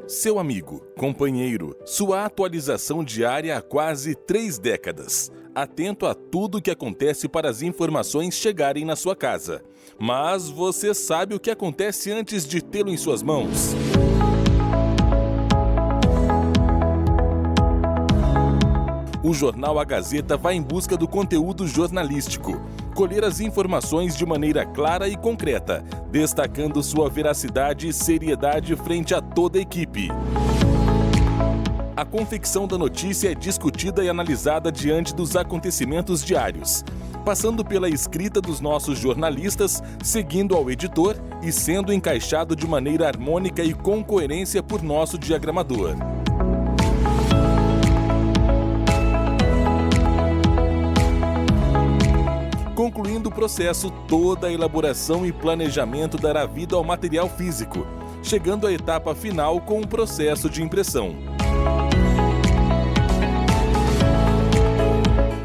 Seu amigo, companheiro, sua atualização diária há quase 3 décadas. Atento a tudo o que acontece para as informações chegarem na sua casa. Mas você sabe o que acontece antes de tê-lo em suas mãos? O jornal A Gazeta vai em busca do conteúdo jornalístico, colher as informações de maneira clara e concreta, destacando sua veracidade e seriedade frente a toda a equipe. A confecção da notícia é discutida e analisada diante dos acontecimentos diários, passando pela escrita dos nossos jornalistas, seguindo ao editor e sendo encaixado de maneira harmônica e com coerência por nosso diagramador. Concluindo o processo, toda a elaboração e planejamento dará vida ao material físico, chegando à etapa final com o processo de impressão.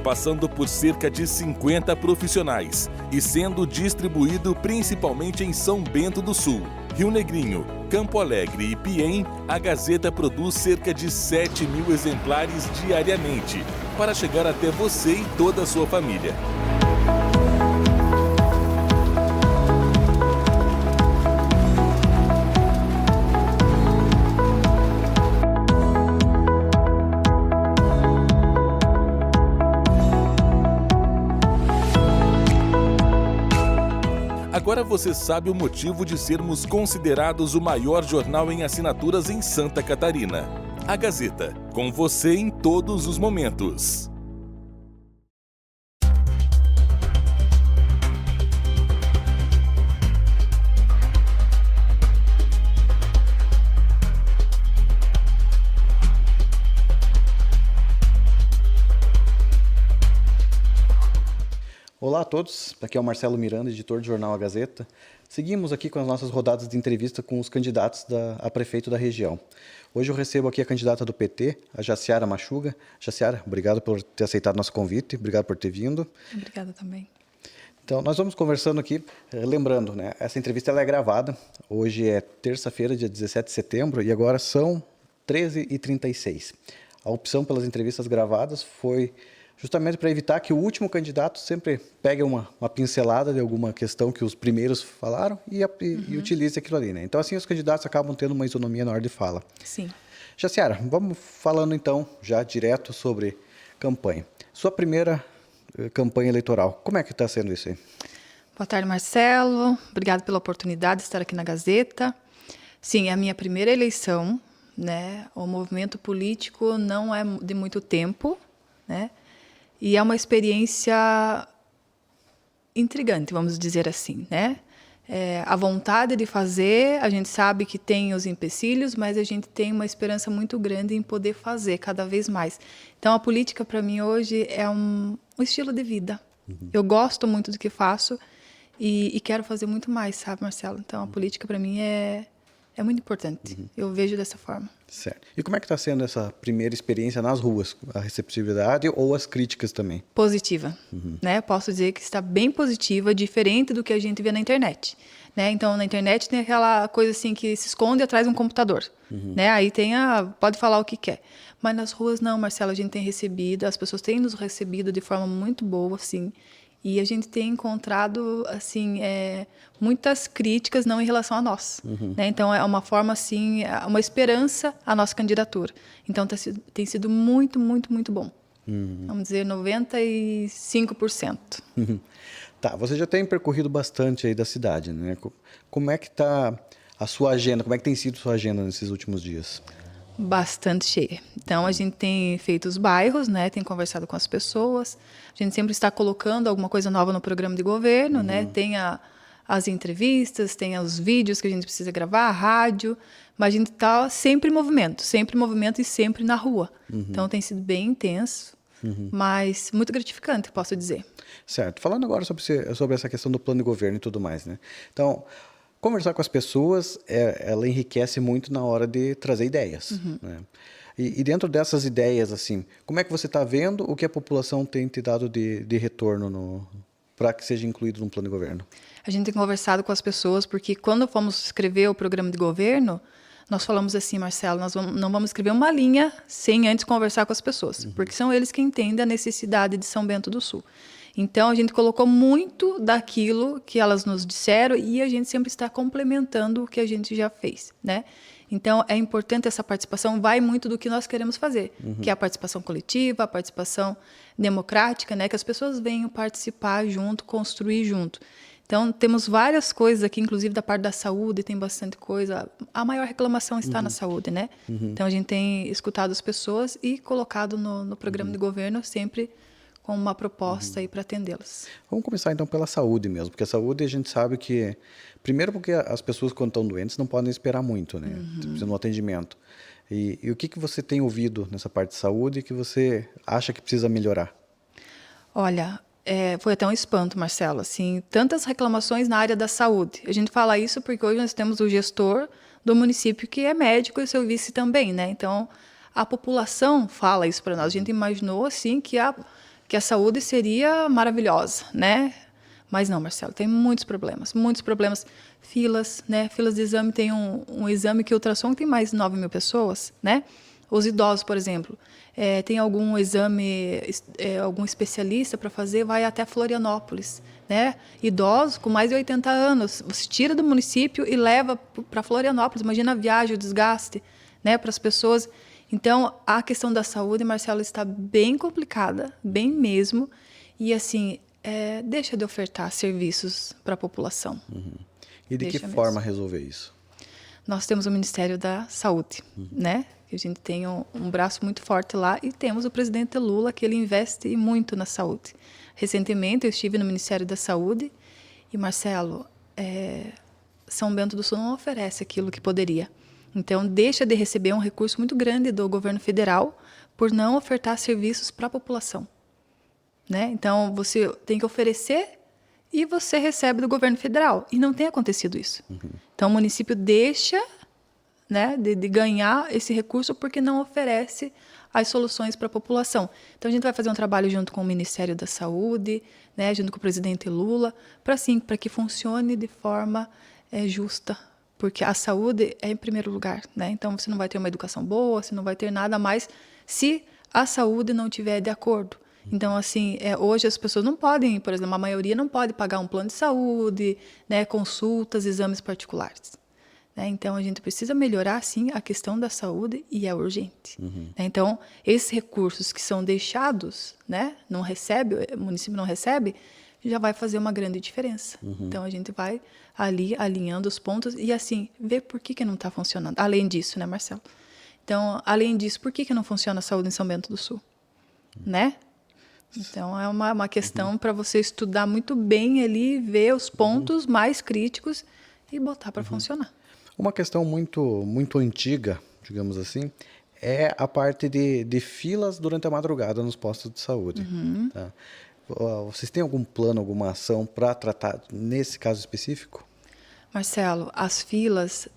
Passando por cerca de 50 profissionais e sendo distribuído principalmente em São Bento do Sul, Rio Negrinho, Campo Alegre e Piém, a Gazeta produz cerca de 7.000 exemplares diariamente, para chegar até você e toda a sua família. Agora você sabe o motivo de sermos considerados o maior jornal em assinaturas em Santa Catarina. A Gazeta, com você em todos os momentos. Olá a todos, aqui é o Marcelo Miranda, editor do jornal A Gazeta. Seguimos aqui com as nossas rodadas de entrevista com os candidatos a prefeito da região. Hoje eu recebo aqui a candidata do PT, a Jaciara Machuga. Jaciara, obrigado por ter aceitado nosso convite, obrigado por ter vindo. Obrigada também. Então, nós vamos conversando aqui, lembrando, né, essa entrevista ela é gravada. Hoje é terça-feira, dia 17 de setembro, e agora são 13h36. A opção pelas entrevistas gravadas foi justamente para evitar que o último candidato sempre pegue uma pincelada de alguma questão que os primeiros falaram e utilize aquilo ali, né? Então, assim, os candidatos acabam tendo uma isonomia na hora de fala. Sim. Jaciara, vamos falando então já direto sobre campanha. Sua primeira campanha eleitoral, como é que está sendo isso aí? Boa tarde, Marcelo. Obrigado pela oportunidade de estar aqui na Gazeta. Sim, é a minha primeira eleição, né? O movimento político não é de muito tempo, né? E é uma experiência intrigante, vamos dizer assim, né? A vontade de fazer, a gente sabe que tem os empecilhos, mas a gente tem uma esperança muito grande em poder fazer cada vez mais. Então, a política, para mim, hoje é um estilo de vida. Eu gosto muito do que faço e quero fazer muito mais, sabe, Marcelo? Então, a política, para mim, é muito importante. Eu vejo dessa forma. Certo. E como é que está sendo essa primeira experiência nas ruas? A receptividade ou as críticas também? Positiva, né? Posso dizer que está bem positiva, diferente do que a gente vê na internet, né? Então, na internet tem aquela coisa assim que se esconde atrás de um computador, né? Aí tem pode falar o que quer. Mas nas ruas não, Marcelo, a gente tem recebido, as pessoas têm nos recebido de forma muito boa, assim. E a gente tem encontrado, assim, muitas críticas não em relação a nós. Né? Então, é uma forma, assim, uma esperança à nossa candidatura. Então, tem sido muito, muito, muito bom. Vamos dizer, 95%. Tá, você já tem percorrido bastante aí da cidade, né? Como é que está a sua agenda? Como é que tem sido a sua agenda nesses últimos dias? Bastante cheia. Então, a gente tem feito os bairros, né? Tem conversado com as pessoas. A gente sempre está colocando alguma coisa nova no programa de governo, né? Tem as entrevistas, tem os vídeos que a gente precisa gravar, a rádio. Mas a gente está sempre em movimento e sempre na rua. Então, tem sido bem intenso, mas muito gratificante, posso dizer. Certo. Falando agora sobre essa questão do plano de governo e tudo mais, né? Então, conversar com as pessoas, ela enriquece muito na hora de trazer ideias. Né? E dentro dessas ideias, assim, como é que você está vendo o que a população tem te dado de retorno para que seja incluído no plano de governo? A gente tem conversado com as pessoas, porque quando fomos escrever o programa de governo, nós falamos assim, Marcelo, nós não vamos escrever uma linha sem antes conversar com as pessoas, porque são eles que entendem a necessidade de São Bento do Sul. Então, a gente colocou muito daquilo que elas nos disseram e a gente sempre está complementando o que a gente já fez, né? Então, é importante essa participação, vai muito do que nós queremos fazer, que é a participação coletiva, a participação democrática, né? Que as pessoas venham participar junto, construir junto. Então, temos várias coisas aqui, inclusive da parte da saúde, tem bastante coisa. A maior reclamação está na saúde, né? Então, a gente tem escutado as pessoas e colocado no programa de governo sempre com uma proposta aí para atendê-las. Vamos começar então pela saúde mesmo, porque a saúde a gente sabe que, primeiro porque as pessoas quando estão doentes não podem esperar muito, né? Precisa de um atendimento. E o que você tem ouvido nessa parte de saúde que você acha que precisa melhorar? Olha, foi até um espanto, Marcelo, assim, tantas reclamações na área da saúde. A gente fala isso porque hoje nós temos o gestor do município que é médico e o seu vice também, né? Então, a população fala isso para nós. A gente imaginou, assim, que a saúde seria maravilhosa, né? Mas não, Marcelo, tem muitos problemas. Filas, né? Filas de exame, tem um exame que ultrassom tem mais de 9 mil pessoas, né? Os idosos, por exemplo, tem algum exame, algum especialista para fazer, vai até Florianópolis, né? Idosos com mais de 80 anos, você tira do município e leva para Florianópolis. Imagina a viagem, o desgaste, né? Para as pessoas. Então, a questão da saúde, Marcelo, está bem complicada, bem mesmo. E, assim, deixa de ofertar serviços para a população. E de que forma resolver isso? Nós temos o Ministério da Saúde, né? Que a gente tem um braço muito forte lá. E temos o presidente Lula, que ele investe muito na saúde. Recentemente, eu estive no Ministério da Saúde. E, Marcelo, São Bento do Sul não oferece aquilo que poderia. Então, deixa de receber um recurso muito grande do governo federal por não ofertar serviços para a população, né? Então, você tem que oferecer e você recebe do governo federal. E não tem acontecido isso. Então, o município deixa, né, de ganhar esse recurso porque não oferece as soluções para a população. Então, a gente vai fazer um trabalho junto com o Ministério da Saúde, né, junto com o presidente Lula, para que funcione de forma justa. Porque a saúde é em primeiro lugar, né? Então, você não vai ter uma educação boa, você não vai ter nada mais se a saúde não estiver de acordo. Então, assim, hoje as pessoas não podem, por exemplo, a maioria não pode pagar um plano de saúde, né, consultas, exames particulares. Né? Então, a gente precisa melhorar, sim, a questão da saúde e é urgente. Né? Então, esses recursos que são deixados, né, o município não recebe, já vai fazer uma grande diferença. Então, a gente vai ali alinhando os pontos e, assim, ver por que não está funcionando. Além disso, né, Marcelo? Então, além disso, por que não funciona a saúde em São Bento do Sul? Né? Então, é uma questão para você estudar muito bem ali, ver os pontos mais críticos e botar para funcionar. Uma questão muito antiga, digamos assim, é a parte de filas durante a madrugada nos postos de saúde. Tá? Vocês têm algum plano, alguma ação para tratar nesse caso específico? Marcelo, as filas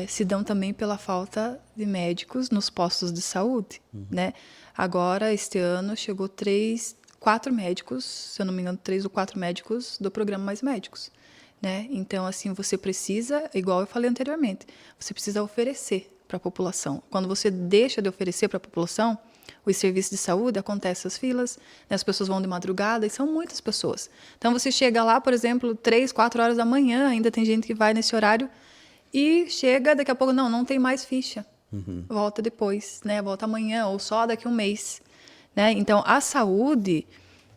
se dão também pela falta de médicos nos postos de saúde, né? Agora, este ano, chegou 4 médicos, se eu não me engano, 3 ou 4 médicos do programa Mais Médicos, né? Então, assim, você precisa, igual eu falei anteriormente, você precisa oferecer para a população. Quando você deixa de oferecer para a população os serviços de saúde, acontecem as filas, né? As pessoas vão de madrugada e são muitas pessoas. Então, você chega lá, por exemplo, 3, 4 horas da manhã, ainda tem gente que vai nesse horário e chega, daqui a pouco, não tem mais ficha. Volta depois, né? Volta amanhã ou só daqui a um mês. Né? Então, a saúde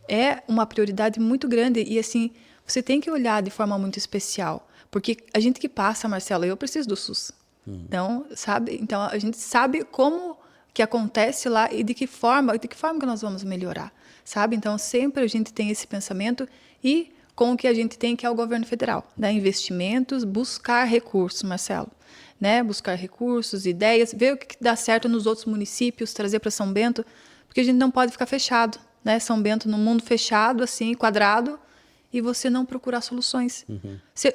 é uma prioridade muito grande e, assim, você tem que olhar de forma muito especial. Porque a gente que passa, Marcelo, eu preciso do SUS. Então, sabe? Então, a gente sabe como que acontece lá e de que forma que nós vamos melhorar, sabe? Então, sempre a gente tem esse pensamento e com o que a gente tem, que é o governo federal, né? Investimentos, buscar recursos, Marcelo. Né? Buscar recursos, ideias, ver o que dá certo nos outros municípios, trazer para São Bento, porque a gente não pode ficar fechado, né? São Bento num mundo fechado, assim, quadrado, e você não procurar soluções.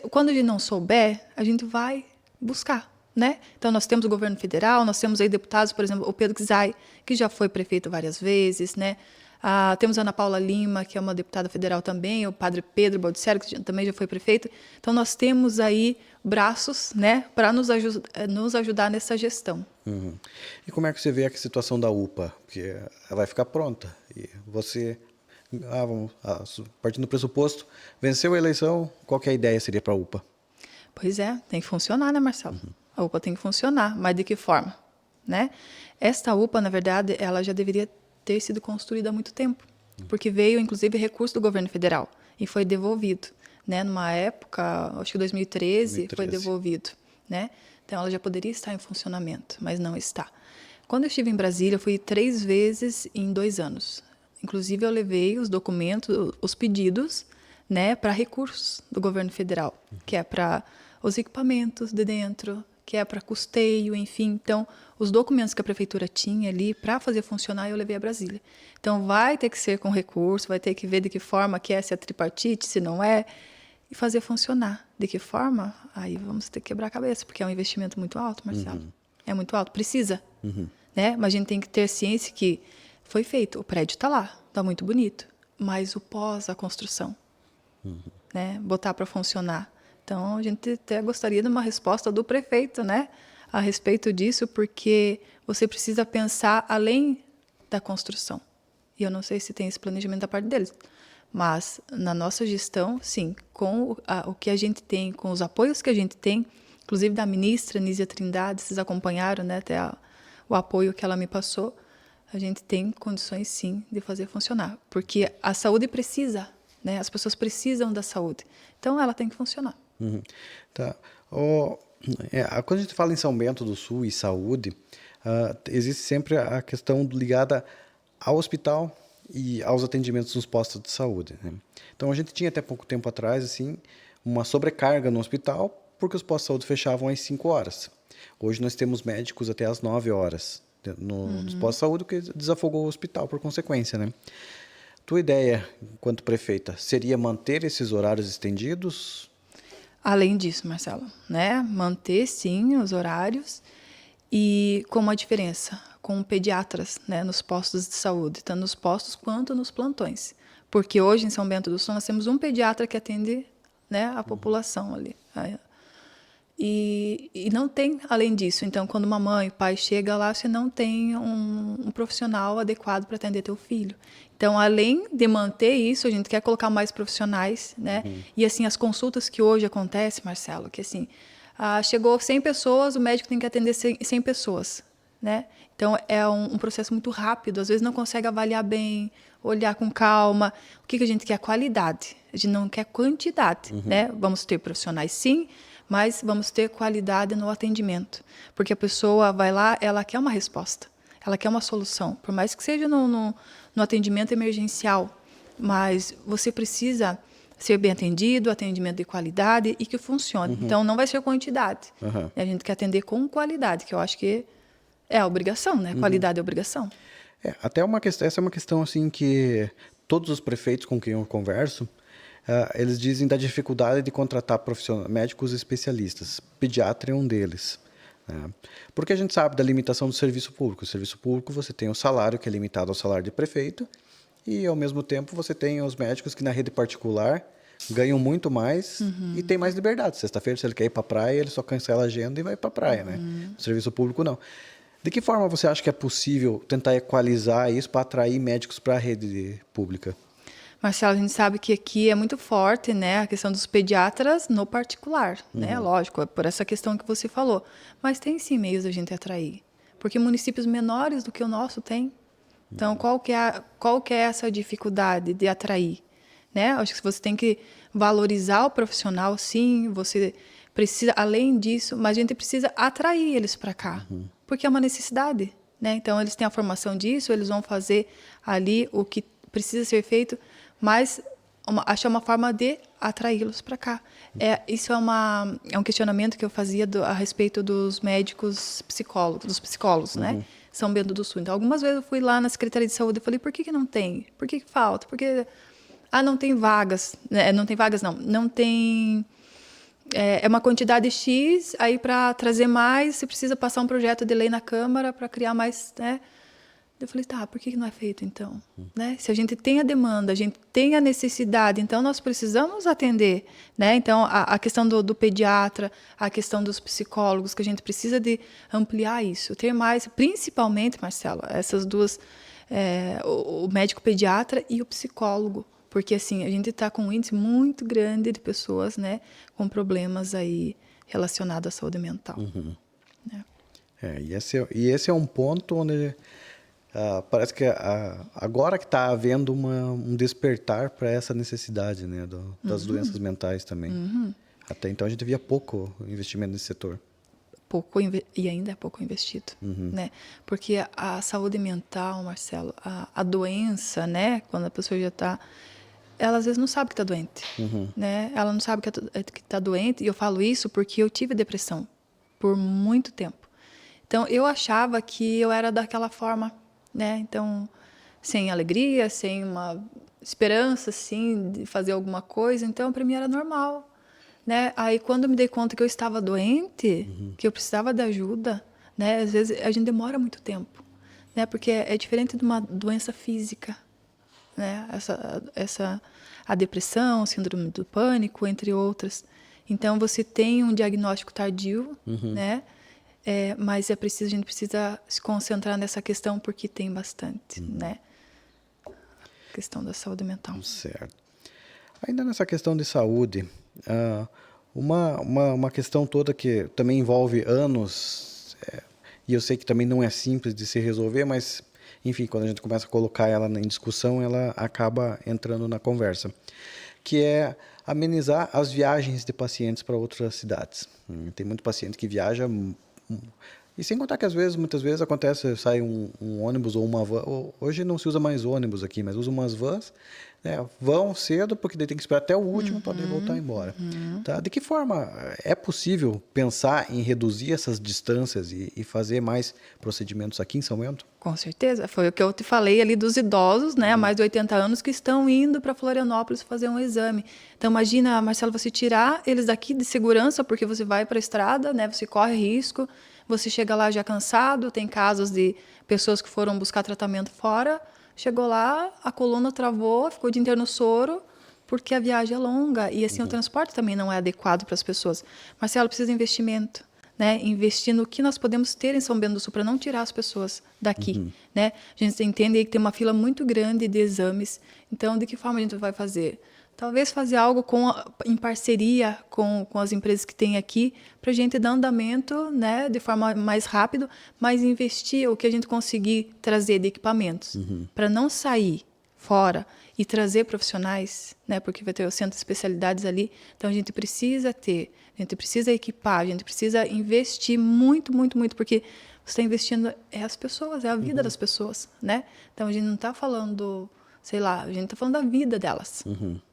Quando a gente não souber, a gente vai buscar, né? Então, nós temos o governo federal, nós temos aí deputados, por exemplo, o Pedro Kizai, que já foi prefeito várias vezes, né? Temos a Ana Paula Lima, que é uma deputada federal também, o padre Pedro Baldisseri, que também já foi prefeito. Então, nós temos aí braços, né, para nos ajudar nessa gestão. Uhum. E como é que você vê a situação da UPA? Porque ela vai ficar pronta. E você, partindo do pressuposto, venceu a eleição, qual que é a ideia seria para a UPA? Pois é, tem que funcionar, né, Marcelo? A UPA tem que funcionar, mas de que forma? Né? Esta UPA, na verdade, ela já deveria ter sido construída há muito tempo, porque veio, inclusive, recurso do governo federal e foi devolvido. Né? Numa época, acho que 2013, foi devolvido. Né? Então, ela já poderia estar em funcionamento, mas não está. Quando eu estive em Brasília, eu fui 3 vezes em 2 anos. Inclusive, eu levei os documentos, os pedidos, né, para recursos do governo federal, que é para os equipamentos de dentro, que é para custeio, enfim. Então, os documentos que a prefeitura tinha ali para fazer funcionar, eu levei a Brasília. Então, vai ter que ser com recurso, vai ter que ver de que forma que é, se é tripartite, se não é, e fazer funcionar. De que forma? Aí vamos ter que quebrar a cabeça, porque é um investimento muito alto, Marcelo. É muito alto, precisa. Né? Mas a gente tem que ter ciência que foi feito, o prédio está lá, está muito bonito, mas o pós, a construção, né? Botar para funcionar. Então, a gente até gostaria de uma resposta do prefeito, né, a respeito disso, porque você precisa pensar além da construção. E eu não sei se tem esse planejamento da parte deles, mas na nossa gestão, sim, com o que a gente tem, com os apoios que a gente tem, inclusive da ministra Nízia Trindade, vocês acompanharam, né, até o apoio que ela me passou, a gente tem condições, sim, de fazer funcionar. Porque a saúde precisa, né, as pessoas precisam da saúde. Então, ela tem que funcionar. Tá. Quando a gente fala em São Bento do Sul e saúde, existe sempre a questão ligada ao hospital e aos atendimentos nos postos de saúde, né? Então, a gente tinha até pouco tempo atrás assim, uma sobrecarga no hospital, porque os postos de saúde fechavam às 5 horas. Hoje nós temos médicos até às 9 horas nos postos de saúde, o que desafogou o hospital por consequência, né? Tua ideia, enquanto prefeita, seria manter esses horários estendidos? Além disso, Marcelo, né, manter, sim, os horários e com uma diferença, com pediatras, né, nos postos de saúde, tanto nos postos quanto nos plantões. Porque hoje, em São Bento do Sul, nós temos um pediatra que atende, né, a população ali. E não tem além disso. Então, quando uma mãe, pai chega lá, você não tem um profissional adequado para atender teu filho. Então, além de manter isso, a gente quer colocar mais profissionais, né? E assim, as consultas que hoje acontecem, Marcelo, que assim, chegou 100 pessoas, o médico tem que atender 100 pessoas, né? Então, é um processo muito rápido, às vezes não consegue avaliar bem, olhar com calma. O que a gente quer? Qualidade. A gente não quer quantidade, né? Vamos ter profissionais, sim, mas vamos ter qualidade no atendimento. Porque a pessoa vai lá, ela quer uma resposta, ela quer uma solução, por mais que seja no atendimento emergencial, mas você precisa ser bem atendido, atendimento de qualidade e que funcione. Então, não vai ser quantidade. A gente quer atender com qualidade, que eu acho que é a obrigação, né? Qualidade é obrigação. Até essa é uma questão assim que todos os prefeitos com quem eu converso, eles dizem da dificuldade de contratar médicos especialistas. Pediatra é um deles. Porque a gente sabe da limitação do serviço público. O serviço público você tem o salário, que é limitado ao salário de prefeito, e ao mesmo tempo você tem os médicos que na rede particular ganham muito mais e tem mais liberdade. Sexta-feira, se ele quer ir para a praia, ele só cancela a agenda e vai para a praia, né? O serviço público não. De que forma você acha que é possível tentar equalizar isso para atrair médicos para a rede pública? Marcelo, a gente sabe que aqui é muito forte, né, a questão dos pediatras no particular, né? Lógico, é por essa questão que você falou. Mas tem sim meios da gente atrair, porque municípios menores do que o nosso tem. Então, qual que é essa dificuldade de atrair, né? Acho que você tem que valorizar o profissional, sim. Você precisa, além disso, mas a gente precisa atrair eles para cá, porque é uma necessidade, né? Então, eles têm a formação disso, eles vão fazer ali o que precisa ser feito, mas achar uma forma de atraí-los para cá. Isso é um questionamento que eu fazia a respeito dos médicos psicólogos, dos psicólogos, né? São Bento do Sul. Então, algumas vezes eu fui lá na Secretaria de Saúde e falei, por que não tem? Por que falta? Porque, não tem vagas. Né? Não tem vagas, não. Não tem... É uma quantidade X, aí para trazer mais, você precisa passar um projeto de lei na Câmara para criar mais, né? Eu falei, tá, por que não é feito então? Né? Se a gente tem a demanda, a gente tem a necessidade, então nós precisamos atender. Né? Então, a questão do pediatra, a questão dos psicólogos, que a gente precisa de ampliar isso, ter mais, principalmente, Marcelo, essas duas, o médico pediatra e o psicólogo, porque assim, a gente está com um índice muito grande de pessoas, né, com problemas aí relacionados à saúde mental. Né? E esse é um ponto onde parece que agora que está havendo um despertar para essa necessidade, né, das doenças mentais também. Até então a gente via pouco investimento nesse setor. E ainda é pouco investido, né? Porque a saúde mental, Marcelo, a doença, né, quando a pessoa já está, ela às vezes não sabe que está doente, né? Ela não sabe que está doente, e eu falo isso porque eu tive depressão por muito tempo. Então, eu achava que eu era daquela forma, né? Então, sem alegria, sem uma esperança, assim, de fazer alguma coisa. Então, para mim era normal, né? Aí, quando eu me dei conta que eu estava doente, que eu precisava de ajuda, né? Às vezes, a gente demora muito tempo, né? Porque é diferente de uma doença física, né? A depressão, síndrome do pânico, entre outras. Então, você tem um diagnóstico tardio, né? Mas a gente precisa se concentrar nessa questão porque tem bastante, né? A questão da saúde mental. Certo. Ainda nessa questão de saúde, uma questão toda que também envolve anos, e eu sei que também não é simples de se resolver, mas, enfim, quando a gente começa a colocar ela em discussão, ela acaba entrando na conversa, que é amenizar as viagens de pacientes para outras cidades. Tem muito paciente que viaja. E sem contar que muitas vezes acontece, sai um ônibus ou uma van. Hoje não se usa mais ônibus aqui, mas usa umas vans, né? Vão cedo, porque daí tem que esperar até o último para poder voltar embora. Tá? De que forma é possível pensar em reduzir essas distâncias e fazer mais procedimentos aqui em São Bento? Com certeza. Foi o que eu te falei ali dos idosos, né, há mais de 80 anos, que estão indo para Florianópolis fazer um exame. Então, imagina, Marcelo, você tirar eles daqui de segurança, porque você vai para a estrada, né, você corre risco, você chega lá já cansado, tem casos de pessoas que foram buscar tratamento fora, chegou lá, a coluna travou, ficou o dia inteiro no soro, porque a viagem é longa. E assim, o transporte também não é adequado para as pessoas. Marcelo, precisa de investimento. Né, investir no que nós podemos ter em São Bento do Sul para não tirar as pessoas daqui. Né? A gente entende que tem uma fila muito grande de exames. Então, de que forma a gente vai fazer? Talvez fazer algo em parceria com as empresas que tem aqui, para a gente dar andamento, né, de forma mais rápida, mas investir o que a gente conseguir trazer de equipamentos, para não sair fora e trazer profissionais, né, porque vai ter o centro de especialidades ali. Então, a gente precisa equipar, a gente precisa investir muito, muito, muito, porque você está investindo as pessoas, é a vida das pessoas, né? Então, a gente não está falando, sei lá, a gente está falando da vida delas.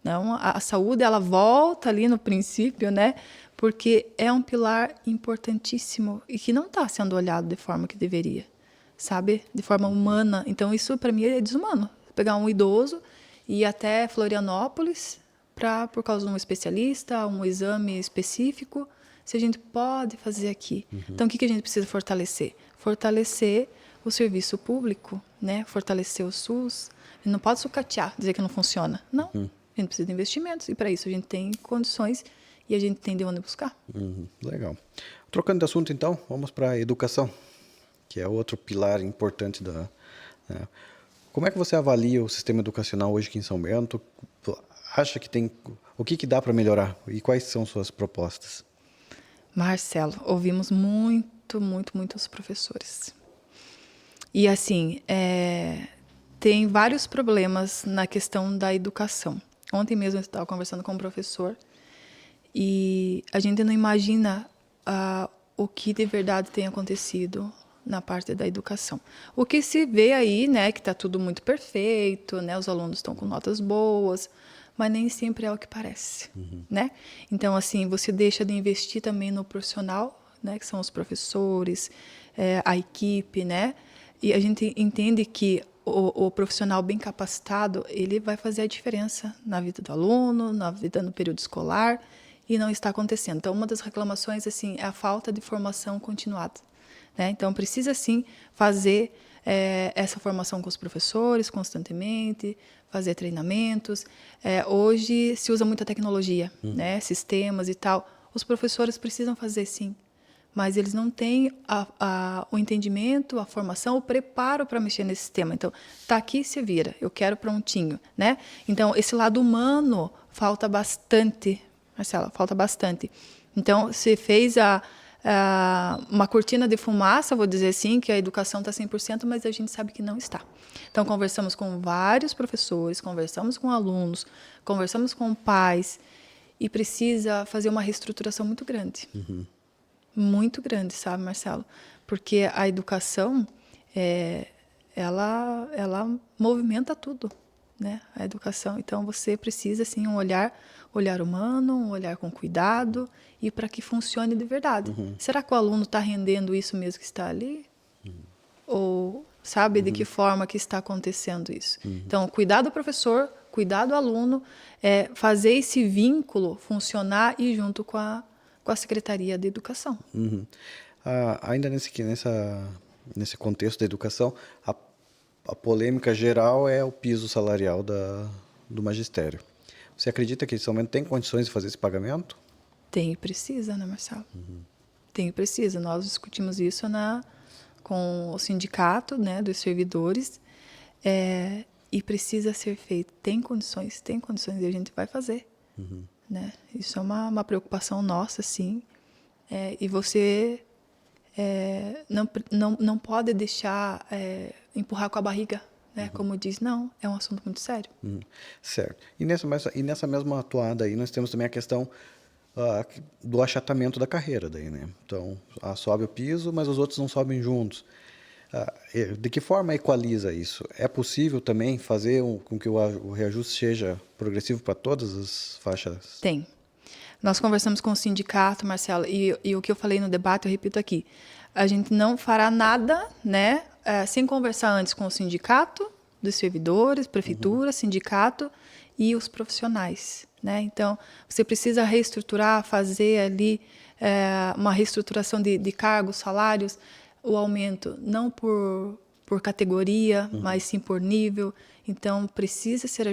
Não, a saúde, ela volta ali no princípio, né? Porque é um pilar importantíssimo e que não está sendo olhado de forma que deveria, sabe? De forma humana. Então, isso, para mim, é desumano. Pegar um idoso e ir até Florianópolis por causa de um especialista, um exame específico, se a gente pode fazer aqui. Então, o que a gente precisa fortalecer? Fortalecer o serviço público, né? Fortalecer o SUS. A gente não pode sucatear, dizer que não funciona. Não, a gente precisa de investimentos, e para isso a gente tem condições e a gente tem de onde buscar. Legal. Trocando de assunto, então, vamos para a educação, que é outro pilar importante né? Como é que você avalia o sistema educacional hoje aqui em São Bento? Acha que tem... O que dá para melhorar? E quais são suas propostas? Marcelo, ouvimos muitos professores. E assim, tem vários problemas na questão da educação. Ontem mesmo eu estava conversando com um professor e a gente não imagina o que de verdade tem acontecido na parte da educação. O que se vê aí, né, que está tudo muito perfeito, né, os alunos estão com notas boas, mas nem sempre é o que parece, né? Então, assim, você deixa de investir também no profissional, né, que são os professores, a equipe, né? E a gente entende que o profissional bem capacitado, ele vai fazer a diferença na vida do aluno, no período escolar, e não está acontecendo. Então, uma das reclamações, assim, é a falta de formação continuada. Né? Então, precisa, sim, fazer essa formação com os professores constantemente, fazer treinamentos. Hoje se usa muita tecnologia, né? Sistemas e tal. Os professores precisam fazer, sim, mas eles não têm o entendimento, a formação, o preparo para mexer nesse sistema. Então, tá aqui, se vira, eu quero prontinho, né? Então, esse lado humano falta bastante, Marcela, falta bastante. Então, se fez uma cortina de fumaça, vou dizer assim, que a educação está 100%, mas a gente sabe que não está. Então, conversamos com vários professores, conversamos com alunos, conversamos com pais, e precisa fazer uma reestruturação muito grande. Muito grande, sabe, Marcelo? Porque a educação, ela movimenta tudo, né? A educação. Então, você precisa, assim, um olhar humano, um olhar com cuidado e para que funcione de verdade. Será que o aluno está rendendo isso mesmo que está ali? Ou sabe de que forma que está acontecendo isso? Então, cuidar do professor, cuidar do aluno, fazer esse vínculo funcionar e junto com a Secretaria de Educação. Ainda nesse contexto da educação, a polêmica geral é o piso salarial do magistério. Você acredita que esse aumento tem condições de fazer esse pagamento? Tem e precisa, né, Marcelo? Tem e precisa. Nós discutimos isso com o sindicato, né, dos servidores, e precisa ser feito. Tem condições e a gente vai fazer. Né? Isso é uma preocupação nossa, sim. E você não pode deixar empurrar com a barriga, né? Como diz, não, é um assunto muito sério. Certo. E nessa mesma atuada aí, nós temos também a questão do achatamento da carreira daí, né? Então, sobe o piso, mas os outros não sobem juntos. De que forma equaliza isso? É possível também fazer com que o reajuste seja progressivo para todas as faixas? Tem. Nós conversamos com o sindicato, Marcelo, e o que eu falei no debate, eu repito aqui. A gente não fará nada, né, sem conversar antes com o sindicato dos servidores, prefeitura, sindicato e os profissionais, né? Então, você precisa reestruturar, fazer ali uma reestruturação de cargos, salários, o aumento não por categoria, mas sim por nível. Então, precisa ser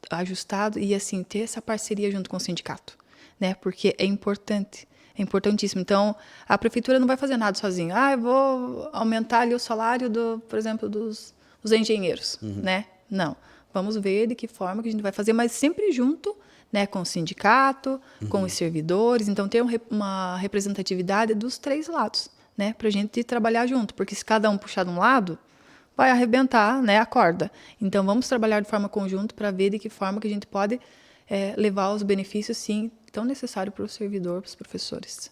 ajustado e, assim, ter essa parceria junto com o sindicato, né? Porque é importante, é importantíssimo. Então, a prefeitura não vai fazer nada sozinha. Eu vou aumentar ali o salário, por exemplo, dos engenheiros, né? Não. Vamos ver de que forma que a gente vai fazer, mas sempre junto, né, com o sindicato, com os servidores. Então, ter uma representatividade dos três lados, né, para a gente trabalhar junto, porque se cada um puxar de um lado, vai arrebentar, né, a corda. Então, vamos trabalhar de forma conjunta para ver de que forma que a gente pode levar os benefícios, sim, tão necessários para o servidor, para os professores.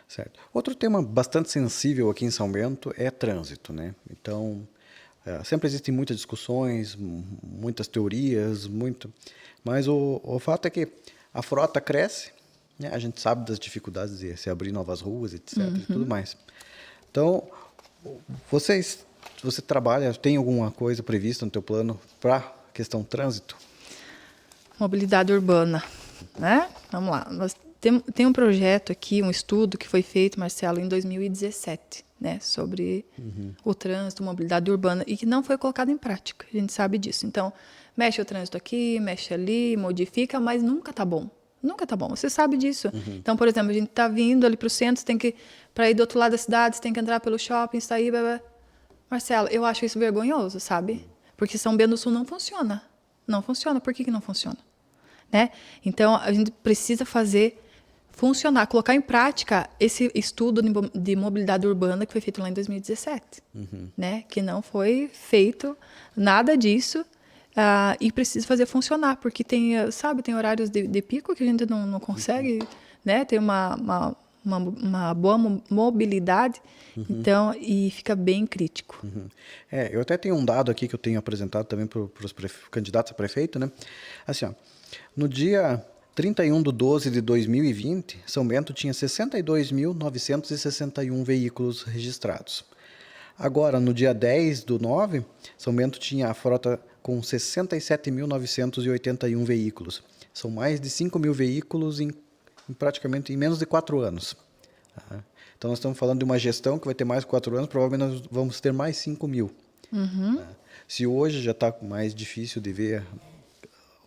Certo. Outro tema bastante sensível aqui em São Bento é trânsito, né? Então, sempre existem muitas discussões, muitas teorias, mas o fato é que a frota cresce, né? A gente sabe das dificuldades de se abrir novas ruas, etc. E tudo mais. Então, você trabalha, tem alguma coisa prevista no teu plano para a questão trânsito? Mobilidade urbana, né? Vamos lá. Nós tem um projeto aqui, um estudo que foi feito, Marcelo, em 2017, né, sobre o trânsito, mobilidade urbana, e que não foi colocado em prática. A gente sabe disso. Então, mexe o trânsito aqui, mexe ali, modifica, mas nunca tá bom. Nunca tá bom. Você sabe disso. Então, por exemplo, a gente tá vindo ali para o centro, para ir do outro lado da cidade, você tem que entrar pelo shopping, sair, blá, blá. Marcelo, eu acho isso vergonhoso, sabe? Porque São Bento do Sul não funciona. Não funciona. Por que não funciona? Né? Então, a gente precisa fazer funcionar, colocar em prática esse estudo de mobilidade urbana que foi feito lá em 2017, né? Que não foi feito nada disso e precisa fazer funcionar, porque tem horários de pico que a gente não consegue, né? Ter uma boa mobilidade, então, e fica bem crítico. Eu até tenho um dado aqui que eu tenho apresentado também para os candidatos a prefeito, né? Assim, ó, no dia 31/12/2020, São Bento tinha 62.961 veículos registrados. Agora, no dia 10/9, São Bento tinha a frota com 67.981 veículos. São mais de 5.000 veículos praticamente em menos de 4 anos. Então, nós estamos falando de uma gestão que vai ter mais de 4 anos, provavelmente nós vamos ter mais 5.000. Né? Se hoje já está mais difícil de ver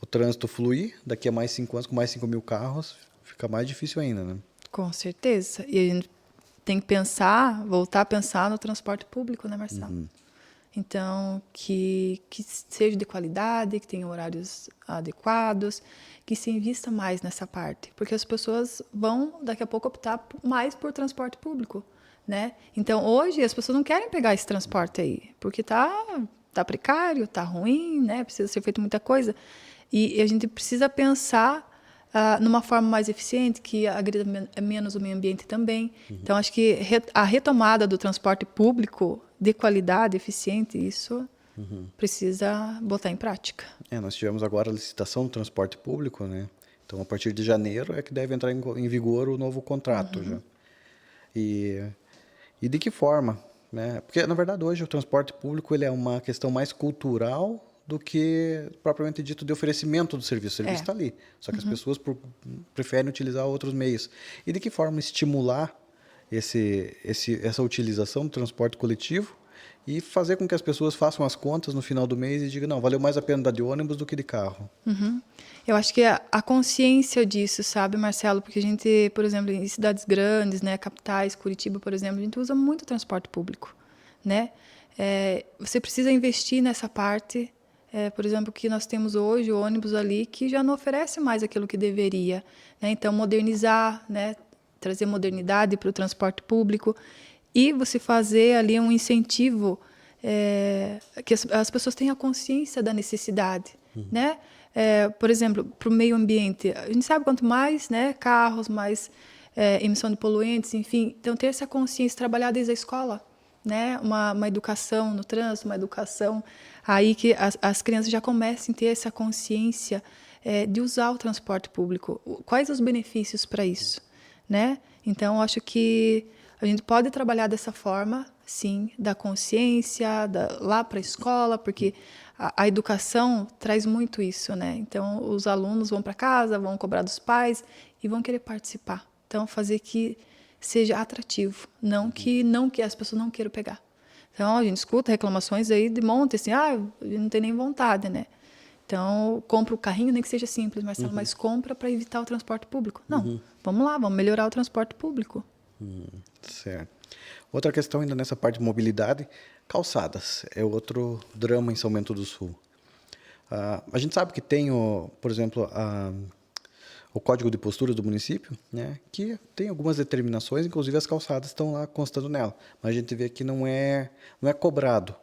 o trânsito fluir, daqui a mais 5 anos, com mais 5 mil carros, fica mais difícil ainda, né? Com certeza. E a gente tem que voltar a pensar no transporte público, né, Marcelo? Então, que seja de qualidade, que tenha horários adequados, que se invista mais nessa parte. Porque as pessoas vão, daqui a pouco, optar mais por transporte público, né? Então, hoje, as pessoas não querem pegar esse transporte aí, porque tá precário, tá ruim, né? Precisa ser feita muita coisa. E a gente precisa pensar numa forma mais eficiente, que agrida menos o meio ambiente também. Então, acho que a retomada do transporte público de qualidade, eficiente, isso precisa botar em prática. Nós tivemos agora a licitação do transporte público, né? Então, a partir de janeiro é que deve entrar em vigor o novo contrato já. E de que forma, né? Porque, na verdade, hoje o transporte público ele é uma questão mais cultural do que propriamente dito de oferecimento do serviço. O serviço está ali, só que as pessoas preferem utilizar outros meios. E de que forma estimular essa utilização do transporte coletivo e fazer com que as pessoas façam as contas no final do mês e digam, não, valeu mais a pena andar de ônibus do que de carro. Eu acho que a consciência disso, sabe, Marcelo? Porque a gente, por exemplo, em cidades grandes, né, capitais, Curitiba, por exemplo, a gente usa muito transporte público, né? Você precisa investir nessa parte. Por exemplo, que nós temos hoje, o ônibus ali, que já não oferece mais aquilo que deveria, né? Então, modernizar, né? Trazer modernidade para o transporte público e você fazer ali um incentivo que as pessoas tenham a consciência da necessidade, né? Por exemplo, para o meio ambiente, a gente sabe quanto mais, né, carros, mais emissão de poluentes, enfim, então ter essa consciência, trabalhar desde a escola, né? Uma educação no trânsito, uma educação aí que as crianças já comecem a ter essa consciência de usar o transporte público. Quais os benefícios para isso, né? Então, acho que a gente pode trabalhar dessa forma, sim, da consciência, lá para a escola, porque a educação traz muito isso, né? Então, os alunos vão para casa, vão cobrar dos pais e vão querer participar. Então, fazer que seja atrativo, não que as pessoas não queiram pegar. Então, a gente escuta reclamações aí de monte, assim, não tem nem vontade, né? Então, compra o carrinho, nem que seja simples, Marcelo, mas compra para evitar o transporte público. Não, vamos lá, vamos melhorar o transporte público. Certo. Outra questão ainda nessa parte de mobilidade, calçadas. É outro drama em São Bento do Sul. A gente sabe que tem, por exemplo, o Código de Postura do município, né, que tem algumas determinações, inclusive as calçadas estão lá constando nela, mas a gente vê que não é cobrado.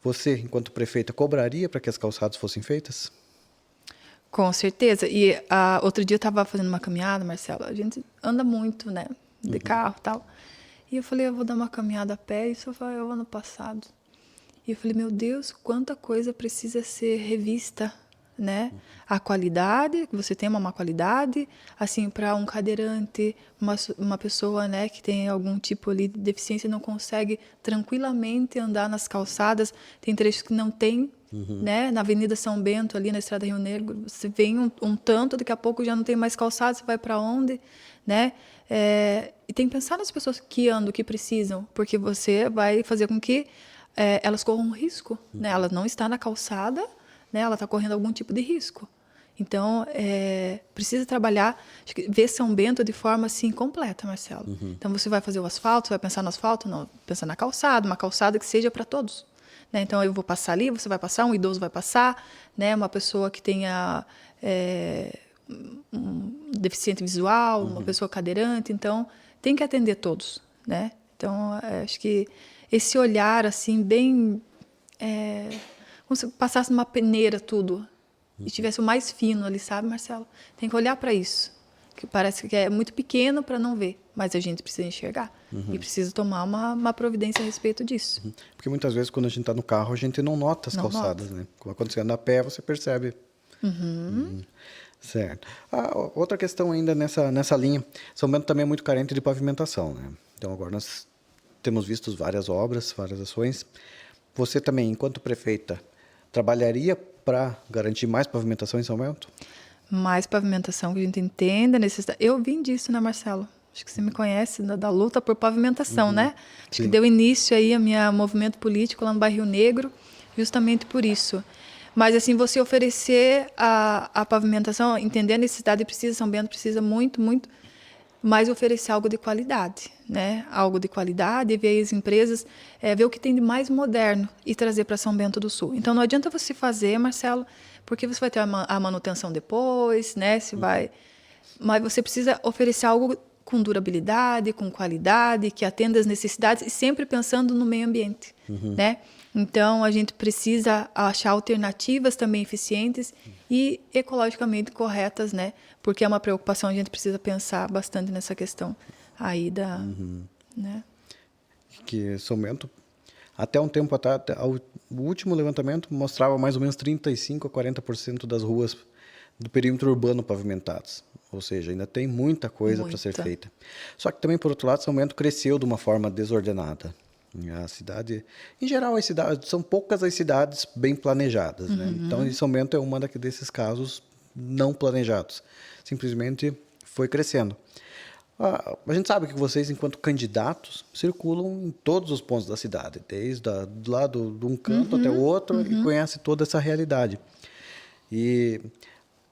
Você, enquanto prefeita, cobraria para que as calçadas fossem feitas? Com certeza. E outro dia eu estava fazendo uma caminhada, Marcelo, a gente anda muito, né, de carro e tal, e eu falei, eu vou dar uma caminhada a pé, isso foi o ano passado. E eu falei, meu Deus, quanta coisa precisa ser revista, né? A qualidade, você tem uma má qualidade, assim, para um cadeirante, uma pessoa, né, que tem algum tipo ali de deficiência não consegue tranquilamente andar nas calçadas, tem trechos que não tem, né? Na Avenida São Bento, ali na Estrada Rio Negro, você vem um tanto, daqui a pouco já não tem mais calçada, você vai para onde, né? E tem que pensar nas pessoas que andam, que precisam, porque você vai fazer com que elas corram um risco, né? Ela não está na calçada, né? Ela está correndo algum tipo de risco. Então, precisa trabalhar, ver São Bento de forma assim completa, Marcelo. Então, você vai fazer o asfalto, você vai pensar no asfalto? Não, pensar na calçada, uma calçada que seja para todos. Né? Então, eu vou passar ali, você vai passar, um idoso vai passar, né? Uma pessoa que tenha um deficiente visual, uma pessoa cadeirante. Então, tem que atender todos, né? Então, acho que esse olhar assim bem como se passasse numa peneira tudo e tivesse o mais fino ali, sabe, Marcelo? Tem que olhar para isso, que parece que é muito pequeno para não ver, mas a gente precisa enxergar e precisa tomar uma providência a respeito disso. Porque muitas vezes quando a gente está no carro a gente não nota as calçadas, né? Quando você anda a pé você percebe. Certo. Outra questão ainda nessa linha, São Bento também é muito carente de pavimentação, né? Então agora nós temos visto várias obras, várias ações. Você também, enquanto prefeita, trabalharia para garantir mais pavimentação em São Bento? Mais pavimentação, que a gente entenda a necessidade. Eu vim disso, né, Marcelo? acho que você me conhece, da luta por pavimentação, né? Acho Sim. que deu início aí a minha movimento político lá no Bairro Negro, justamente por isso. Mas, assim, você oferecer a pavimentação, entender a necessidade, precisa, São Bento precisa muito, muito, mas oferecer algo de qualidade, né? Algo de qualidade, ver as empresas, ver o que tem de mais moderno e trazer para São Bento do Sul. Então, não adianta você fazer, Marcelo, porque você vai ter a manutenção depois, né? Mas você precisa oferecer algo com durabilidade, com qualidade, que atenda às necessidades e sempre pensando no meio ambiente, né? Então, a gente precisa achar alternativas também eficientes e ecologicamente corretas, né? Porque é uma preocupação, a gente precisa pensar bastante nessa questão aí né? Que São Bento, até um tempo atrás, o último levantamento mostrava mais ou menos 35% a 40% das ruas do perímetro urbano pavimentadas. Ou seja, ainda tem muita coisa para ser feita. Só que também, por outro lado, São Bento cresceu de uma forma desordenada. A cidade, em geral, as cidades, são poucas as cidades bem planejadas, né? Então, São Bento é uma desses casos não planejados. Simplesmente foi crescendo. A gente sabe que vocês, enquanto candidatos, circulam em todos os pontos da cidade, desde lá de um canto até o outro, e conhece toda essa realidade. E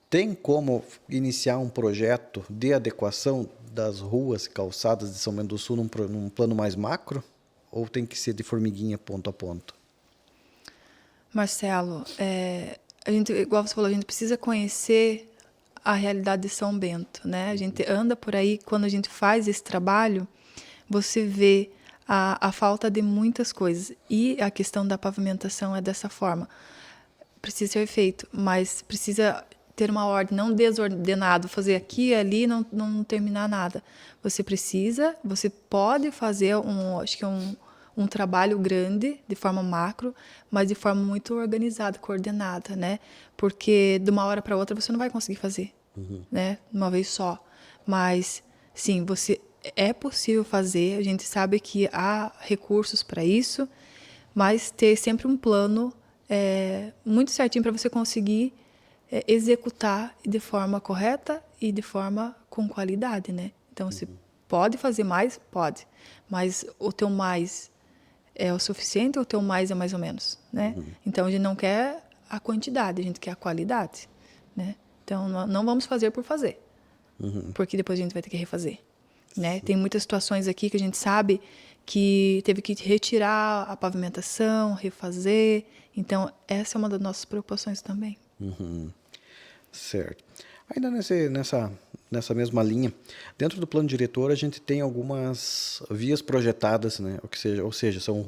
tem como iniciar um projeto de adequação das ruas e calçadas de São Bento do Sul num plano mais macro? Ou tem que ser de formiguinha ponto a ponto? Marcelo, a gente, igual você falou, a gente precisa conhecer a realidade de São Bento, né? A gente anda por aí, quando a gente faz esse trabalho, você vê a falta de muitas coisas. E a questão da pavimentação é dessa forma. Precisa ser feito, mas precisa ter uma ordem, não desordenado, fazer aqui e ali, não terminar nada. Você pode fazer um trabalho grande, de forma macro, mas de forma muito organizada, coordenada, né? Porque de uma hora para outra você não vai conseguir fazer, né? De uma vez só. Mas, sim, é possível fazer, a gente sabe que há recursos para isso, mas ter sempre um plano muito certinho para você conseguir executar de forma correta e de forma com qualidade, né? Então, você pode fazer mais? Pode. Mas o teu mais é o suficiente ou o teu mais é mais ou menos, né? Então, a gente não quer a quantidade, a gente quer a qualidade, né? Então, não vamos fazer por fazer, porque depois a gente vai ter que refazer, né? Tem muitas situações aqui que a gente sabe que teve que retirar a pavimentação, refazer. Então, essa é uma das nossas preocupações também. Certo. Ainda nessa mesma linha, dentro do plano diretor a gente tem algumas vias projetadas, né? Ou seja, são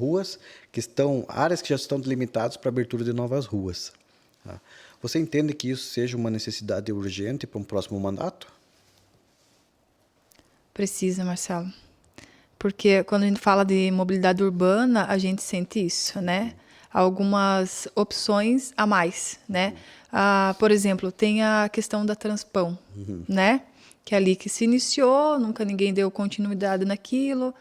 áreas que já estão delimitadas para abertura de novas ruas. Tá? Você entende que isso seja uma necessidade urgente para um próximo mandato? Precisa, Marcelo. Porque quando a gente fala de mobilidade urbana, a gente sente isso, né? Algumas opções a mais, né? Por exemplo, tem a questão da Transpão, né? Que é ali que se iniciou, nunca ninguém deu continuidade naquilo.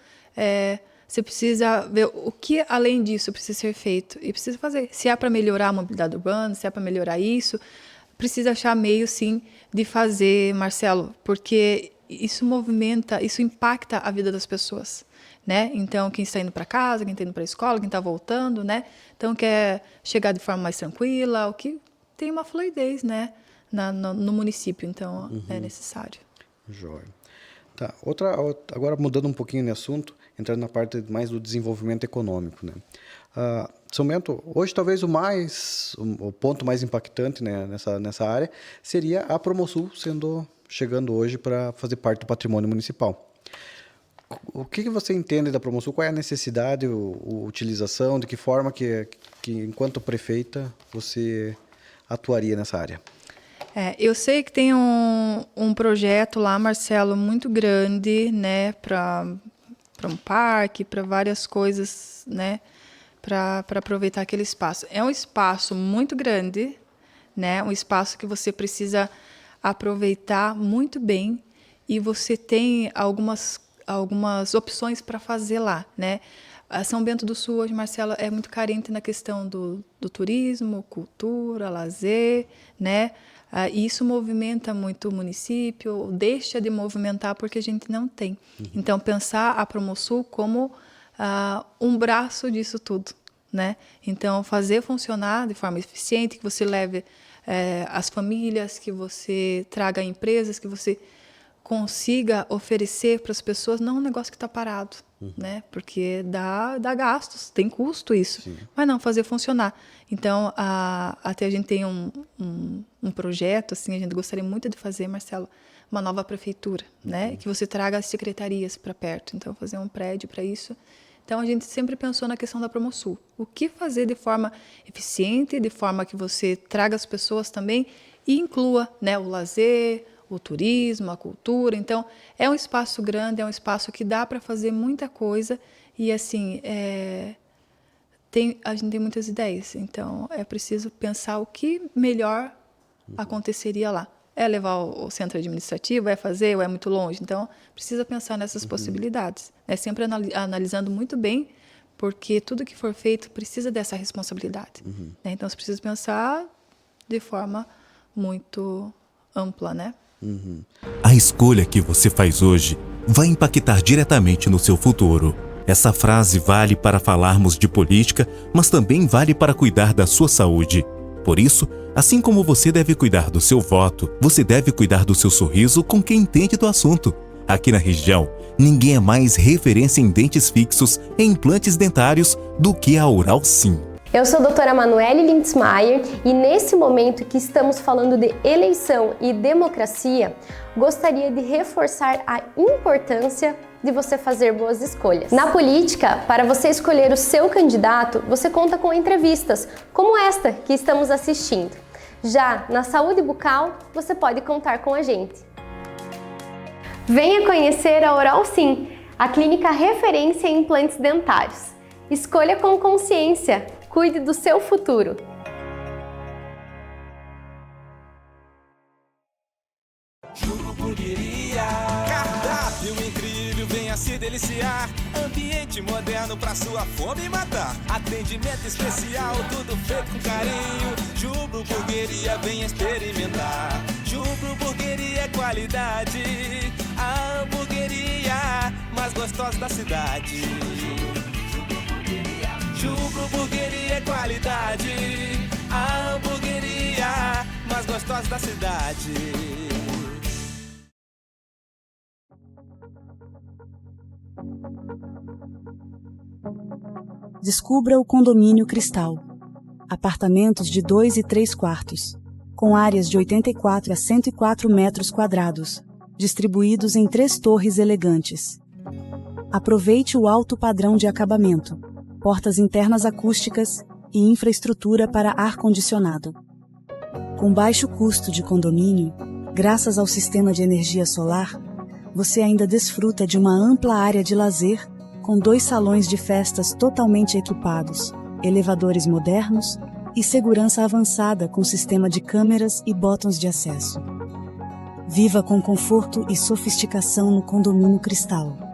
Você precisa ver o que, além disso, precisa ser feito e precisa fazer. Se é para melhorar a mobilidade urbana, se é para melhorar isso, precisa achar meio, sim, de fazer, Marcelo, porque isso isso impacta a vida das pessoas, né? Então, quem está indo para casa, quem está indo para a escola, quem está voltando, né? Então, quer chegar de forma mais tranquila, o que tem uma fluidez, né? No município, então, é necessário. Jóia. Tá. Agora, mudando um pouquinho de assunto, entrando na parte mais do desenvolvimento econômico, né? São Bento, hoje talvez o ponto mais impactante, né, nessa área seria a Promosul chegando hoje para fazer parte do patrimônio municipal. O que você entende da Promosul? Qual é a necessidade, a utilização, de que forma que enquanto prefeita, você atuaria nessa área? Eu sei que tem um projeto lá, Marcelo, muito grande, né, para um parque, para várias coisas, né, para aproveitar aquele espaço. É um espaço muito grande, né, um espaço que você precisa aproveitar muito bem, e você tem algumas algumas opções para fazer lá, né? A São Bento do Sul, hoje, Marcelo, é muito carente na questão do turismo, cultura, lazer, né? E isso movimenta muito o município, deixa de movimentar porque a gente não tem. Então, pensar a Promosul como um braço disso tudo, né? Então, fazer funcionar de forma eficiente, que você leve as famílias, que você traga empresas, que você consiga oferecer para as pessoas, não um negócio que está parado, né? Porque dá gastos, tem custo isso. Sim. Mas não, fazer funcionar. Então, até a gente tem um projeto, assim, a gente gostaria muito de fazer, Marcelo, uma nova prefeitura, né? Que você traga as secretarias para perto. Então, fazer um prédio para isso. Então, a gente sempre pensou na questão da Promosul. O que fazer de forma eficiente, de forma que você traga as pessoas também e inclua, né, o lazer, o turismo, a cultura. Então, é um espaço grande, é um espaço que dá para fazer muita coisa e, assim, a gente tem muitas ideias. Então, é preciso pensar o que melhor aconteceria lá. É levar o centro administrativo, é fazer ou é muito longe? Então, precisa pensar nessas possibilidades. Né? Sempre analisando muito bem, porque tudo que for feito precisa dessa responsabilidade. Né? Então, você precisa pensar de forma muito ampla, né? A escolha que você faz hoje vai impactar diretamente no seu futuro. Essa frase vale para falarmos de política, mas também vale para cuidar da sua saúde. Por isso, assim como você deve cuidar do seu voto, você deve cuidar do seu sorriso com quem entende do assunto. Aqui na região, ninguém é mais referência em dentes fixos e implantes dentários do que a Oral Sim. Eu sou a doutora Manuele Lindsmayer e nesse momento que estamos falando de eleição e democracia, gostaria de reforçar a importância de você fazer boas escolhas. Na política, para você escolher o seu candidato, você conta com entrevistas, como esta que estamos assistindo. Já na saúde bucal, você pode contar com a gente. Venha conhecer a Oral Sim, a clínica referência em implantes dentários. Escolha com consciência. Cuide do seu futuro. Hamburgueria. Cardápio incrível, venha se deliciar. Ambiente moderno pra sua fome matar. Atendimento especial, tudo feito com carinho. Jublo Burgueria, venha experimentar. Jublo Burgueria é qualidade. A hamburgueria mais gostosa da cidade. Jublo Burgueria é qualidade, a hamburgueria mais gostosa da cidade. Descubra o Condomínio Cristal. Apartamentos de 2 e 3 quartos, com áreas de 84 a 104 metros quadrados, distribuídos em 3 torres elegantes. Aproveite o alto padrão de acabamento, portas internas acústicas e infraestrutura para ar-condicionado. Com baixo custo de condomínio, graças ao sistema de energia solar, você ainda desfruta de uma ampla área de lazer com 2 salões de festas totalmente equipados, elevadores modernos e segurança avançada com sistema de câmeras e botões de acesso. Viva com conforto e sofisticação no Condomínio Cristal.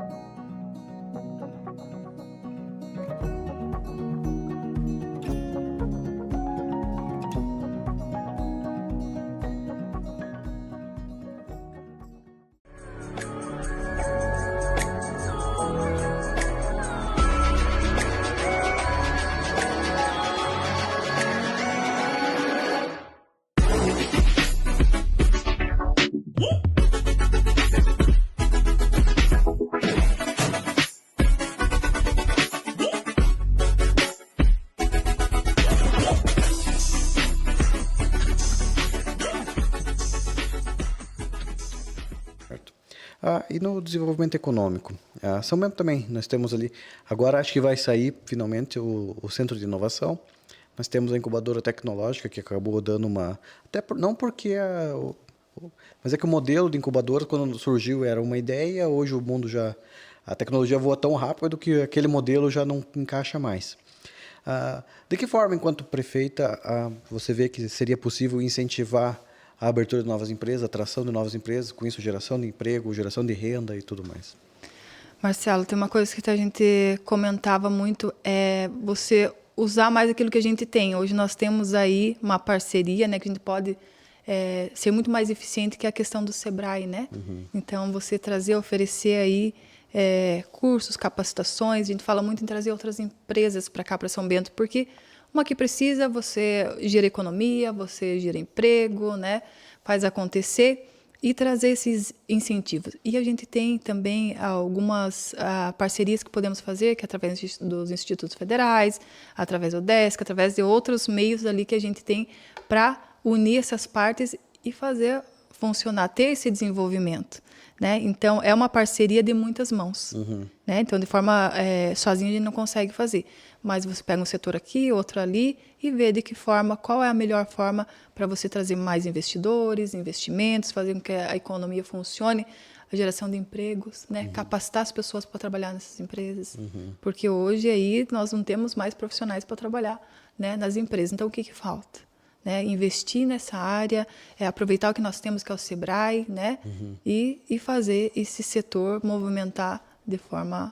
E no desenvolvimento econômico? São Bento também, nós temos ali, agora acho que vai sair finalmente o Centro de Inovação, nós temos a incubadora tecnológica que acabou dando uma, não porque mas é que o modelo de incubadora quando surgiu era uma ideia, hoje o mundo a tecnologia voa tão rápido que aquele modelo já não encaixa mais. De que forma, enquanto prefeita, você vê que seria possível incentivar a abertura de novas empresas, a atração de novas empresas, com isso geração de emprego, geração de renda e tudo mais? Marcelo, tem uma coisa que a gente comentava muito, é você usar mais aquilo que a gente tem. Hoje nós temos aí uma parceria, né, que a gente pode ser muito mais eficiente, que é a questão do Sebrae, né? Então, você trazer, oferecer aí cursos, capacitações. A gente fala muito em trazer outras empresas para cá, para São Bento, porque uma que precisa, você gira economia, você gira emprego, né? Faz acontecer e trazer esses incentivos. E a gente tem também algumas parcerias que podemos fazer, que é através dos institutos federais, através do UDESC, através de outros meios ali que a gente tem para unir essas partes e fazer funcionar, ter esse desenvolvimento, né? Então, é uma parceria de muitas mãos, né? Então, de forma sozinha a gente não consegue fazer, mas você pega um setor aqui, outro ali e vê de que forma, qual é a melhor forma para você trazer mais investidores, investimentos, fazer com que a economia funcione, a geração de empregos, né? Capacitar as pessoas para trabalhar nessas empresas, porque hoje aí nós não temos mais profissionais para trabalhar, né, nas empresas. Então, o que falta? Né, investir nessa área, aproveitar o que nós temos, que é o Sebrae, né, e fazer esse setor movimentar de forma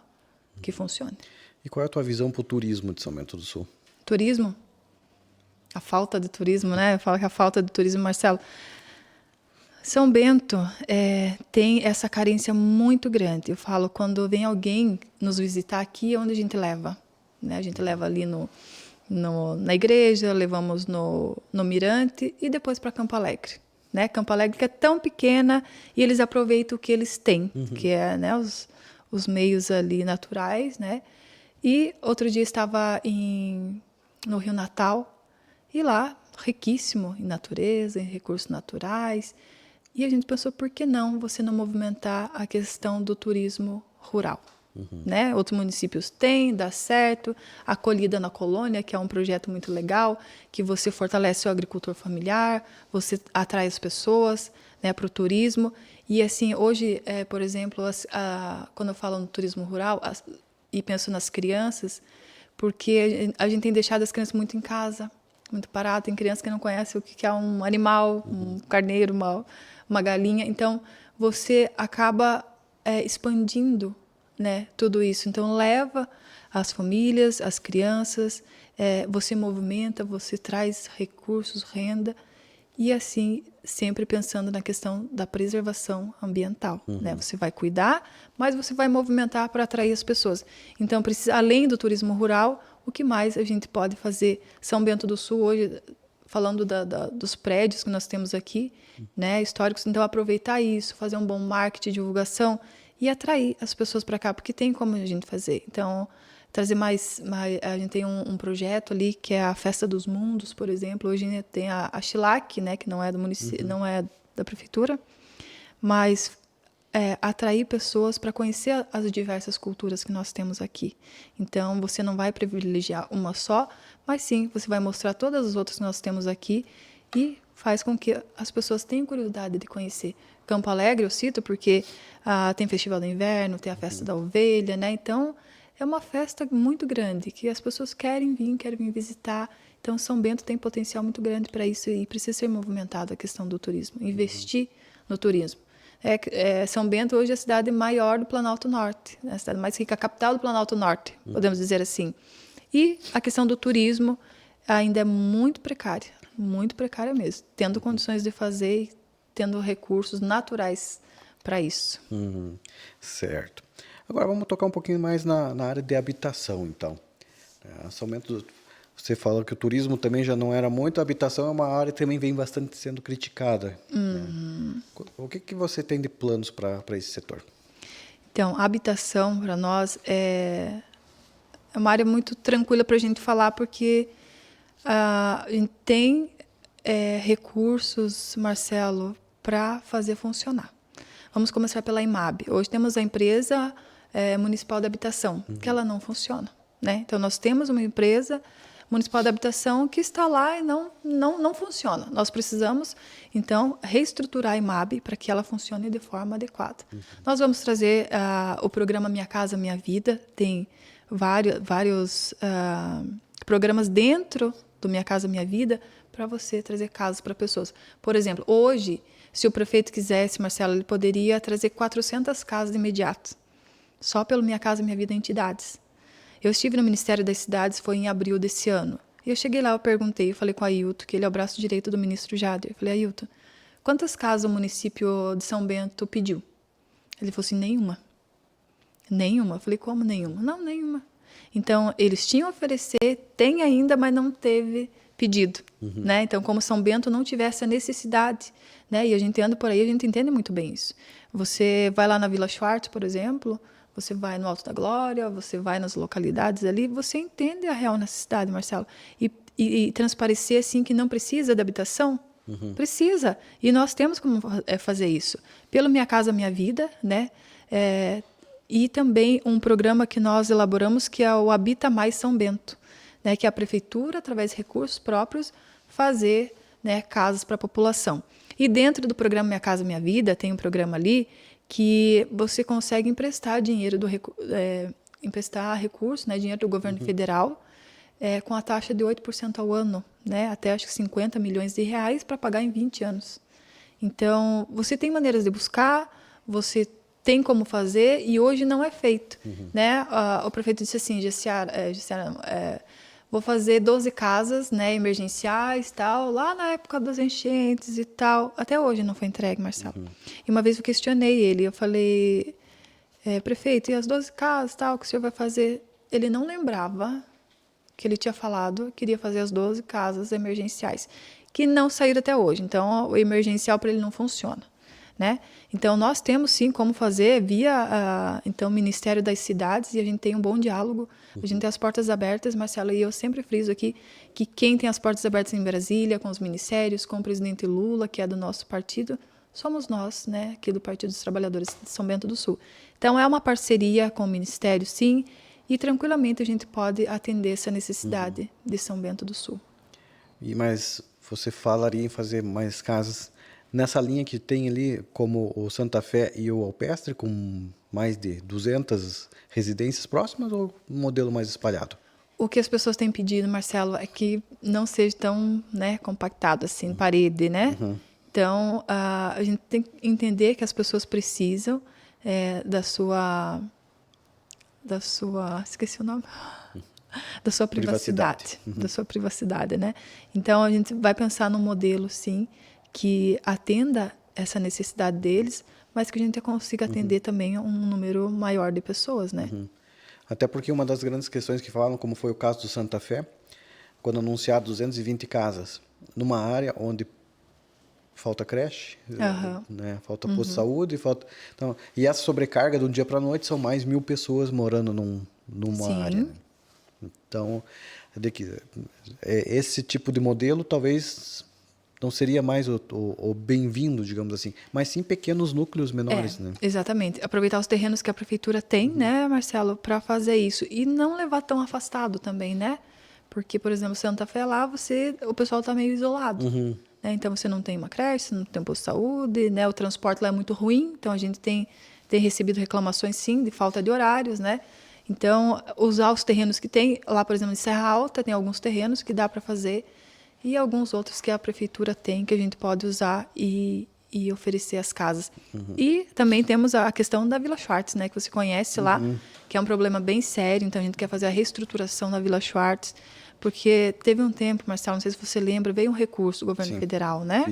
que funcione. E qual é a tua visão para o turismo de São Bento do Sul? Turismo? A falta de turismo, né? Eu falo que a falta de turismo, Marcelo. São Bento tem essa carência muito grande. Eu falo, quando vem alguém nos visitar aqui, é onde a gente leva, né? A gente leva ali na igreja, levamos no Mirante e depois para Campo Alegre, né? Campo Alegre, que é tão pequena, e eles aproveitam o que eles têm, que é, né, os meios ali naturais, né? E outro dia estava no Rio Natal, e lá, riquíssimo em natureza, em recursos naturais, e a gente pensou, por que não você não movimentar a questão do turismo rural? Né? Outros municípios têm, dá certo. Acolhida na Colônia, que é um projeto muito legal, que você fortalece o agricultor familiar, você atrai as pessoas, né, para o turismo. E assim, hoje, por exemplo, quando eu falo no turismo rural e penso nas crianças, porque a gente tem deixado as crianças muito em casa, muito parado. Tem crianças que não conhecem o que é um animal, um carneiro, uma galinha. Então, você acaba expandindo, né, tudo isso. Então, leva as famílias, as crianças, você movimenta, você traz recursos, renda, e assim, sempre pensando na questão da preservação ambiental, né? Você vai cuidar, mas você vai movimentar para atrair as pessoas. Então, além do turismo rural, o que mais a gente pode fazer? São Bento do Sul, hoje, falando dos prédios que nós temos aqui, né, históricos, então aproveitar isso, fazer um bom marketing, divulgação, e atrair as pessoas para cá, porque tem como a gente fazer. Então, trazer mais a gente tem um projeto ali, que é a Festa dos Mundos, por exemplo. Hoje tem a Chilac, né, que não é do município, não é da prefeitura, mas atrair pessoas para conhecer as diversas culturas que nós temos aqui. Então, você não vai privilegiar uma só, mas sim, você vai mostrar todas as outras que nós temos aqui e faz com que as pessoas tenham curiosidade de conhecer. Campo Alegre eu cito porque tem Festival do Inverno, tem a Festa da Ovelha, né? Então, é uma festa muito grande, que as pessoas querem vir visitar. Então, São Bento tem potencial muito grande para isso e precisa ser movimentado a questão do turismo, investir no turismo. São Bento hoje é a cidade maior do Planalto Norte, né? A cidade mais rica, a capital do Planalto Norte, podemos dizer assim. E a questão do turismo ainda é muito precária mesmo, tendo condições de fazer, tendo recursos naturais para isso. Certo. Agora vamos tocar um pouquinho mais na área de habitação, então. São Bento, você fala que o turismo também já não era muito, a habitação é uma área que também vem bastante sendo criticada. Né? O que você tem de planos para esse setor? Então, a habitação para nós é uma área muito tranquila para a gente falar, porque a gente tem recursos, Marcelo, para fazer funcionar. Vamos começar pela IMAB. Hoje temos a empresa municipal de habitação, que ela não funciona, né? Então, nós temos uma empresa municipal de habitação que está lá e não funciona. Nós precisamos, então, reestruturar a IMAB para que ela funcione de forma adequada. Nós vamos trazer o programa Minha Casa Minha Vida, tem vários programas dentro do Minha Casa Minha Vida para você trazer casas para pessoas. Por exemplo, hoje, se o prefeito quisesse, Marcelo, ele poderia trazer 400 casas de imediato. só pelo Minha Casa Minha Vida Entidades. Eu estive no Ministério das Cidades, foi em abril desse ano. E eu cheguei lá, eu perguntei, eu falei com o Ailton, que ele é o braço direito do ministro Jader. Eu falei, Ailton, quantas casas o município de São Bento pediu? Ele falou assim, nenhuma. Nenhuma? Eu falei, como nenhuma? Não, nenhuma. Então, eles tinham a oferecer, tem ainda, mas não teve pedido. Né? Então, como São Bento não tivesse a necessidade, né? E a gente anda por aí, a gente entende muito bem isso. Você vai lá na Vila Schwartz, por exemplo, você vai no Alto da Glória, você vai nas localidades ali, você entende a real necessidade, Marcelo. E transparecer assim que não precisa de habitação, precisa. E nós temos como fazer isso. Pelo Minha Casa Minha Vida, né? E também um programa que nós elaboramos, que é o Habita Mais São Bento, né? Que é a prefeitura, através de recursos próprios, fazer, né, casas para a população. E dentro do programa Minha Casa Minha Vida, tem um programa ali que você consegue emprestar dinheiro emprestar recursos, né, dinheiro do governo federal, com a taxa de 8% ao ano, né, até acho que 50 milhões de reais para pagar em 20 anos. Então, você tem maneiras de buscar, você tem como fazer e hoje não é feito. Né? O prefeito disse assim, vou fazer 12 casas, né, emergenciais, tal, lá na época das enchentes e tal. Até hoje não foi entregue, Marcelo. E uma vez eu questionei ele, eu falei, prefeito, e as 12 casas, tal, que o senhor vai fazer? Ele não lembrava que ele tinha falado, queria fazer as 12 casas emergenciais, que não saíram até hoje. Então, o emergencial para ele não funciona. Né? Então, nós temos sim como fazer via então, o Ministério das Cidades, e a gente tem um bom diálogo, a gente tem as portas abertas, Marcelo, e eu sempre friso aqui que quem tem as portas abertas em Brasília, com os ministérios, com o presidente Lula, que é do nosso partido, somos nós, né, aqui do Partido dos Trabalhadores de São Bento do Sul. Então, é uma parceria com o Ministério, sim, e tranquilamente a gente pode atender essa necessidade de São Bento do Sul. Mas você falaria em fazer mais casas nessa linha que tem ali, como o Santa Fé e o Alpestre, com mais de 200 residências próximas, ou um modelo mais espalhado? O que as pessoas têm pedido, Marcelo, é que não seja tão, né, compactado assim, parede, né? Então, a gente tem que entender que as pessoas precisam da sua... Esqueci o nome. Da sua privacidade. Da sua privacidade, né? Então, a gente vai pensar num modelo, sim, que atenda essa necessidade deles, mas que a gente consiga atender também um número maior de pessoas, né? Até porque uma das grandes questões que falam, como foi o caso do Santa Fé, quando anunciaram 220 casas numa área onde falta creche, né? Falta posto de saúde, então, e essa sobrecarga de um dia para a noite são mais 1.000 pessoas morando numa área. Né? Então, esse tipo de modelo talvez não seria mais o bem-vindo, digamos assim, mas sim pequenos núcleos menores, né? Exatamente. Aproveitar os terrenos que a prefeitura tem, né, Marcelo, para fazer isso. E não levar tão afastado também, né? Porque, por exemplo, Santa Fé lá, o pessoal está meio isolado. Né? Então, você não tem uma creche, você não tem um posto de saúde, né? O transporte lá é muito ruim, então a gente tem recebido reclamações, sim, de falta de horários, né? Então, usar os terrenos que tem, lá, por exemplo, em Serra Alta, tem alguns terrenos que dá para fazer, e alguns outros que a prefeitura tem, que a gente pode usar e oferecer as casas. E também temos a questão da Vila Schwartz, né, que você conhece lá, que é um problema bem sério. Então, a gente quer fazer a reestruturação da Vila Schwartz, porque teve um tempo, Marcelo, não sei se você lembra, veio um recurso do governo federal, né,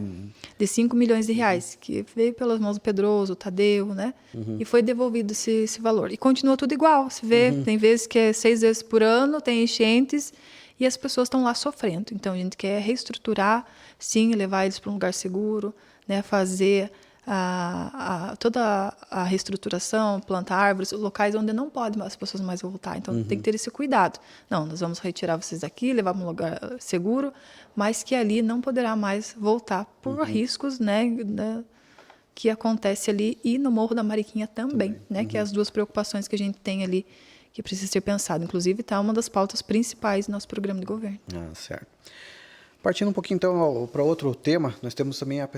de 5 milhões de reais, que veio pelas mãos do Pedroso, Tadeu, né, e foi devolvido esse valor. E continua tudo igual, você vê, tem vezes que é 6 vezes por ano, tem enchentes, e as pessoas estão lá sofrendo. Então, a gente quer reestruturar, sim, levar eles para um lugar seguro, né, fazer toda a reestruturação, plantar árvores, locais onde não podem as pessoas mais voltar. Então, tem que ter esse cuidado. Não, nós vamos retirar vocês daqui, levar para um lugar seguro, mas que ali não poderá mais voltar por riscos, né, que acontece ali, e no Morro da Mariquinha também, né, que é as duas preocupações que a gente tem ali, que precisa ser pensado. Inclusive, está uma das pautas principais do nosso programa de governo. Certo. Partindo um pouquinho, então, para outro tema, nós temos também a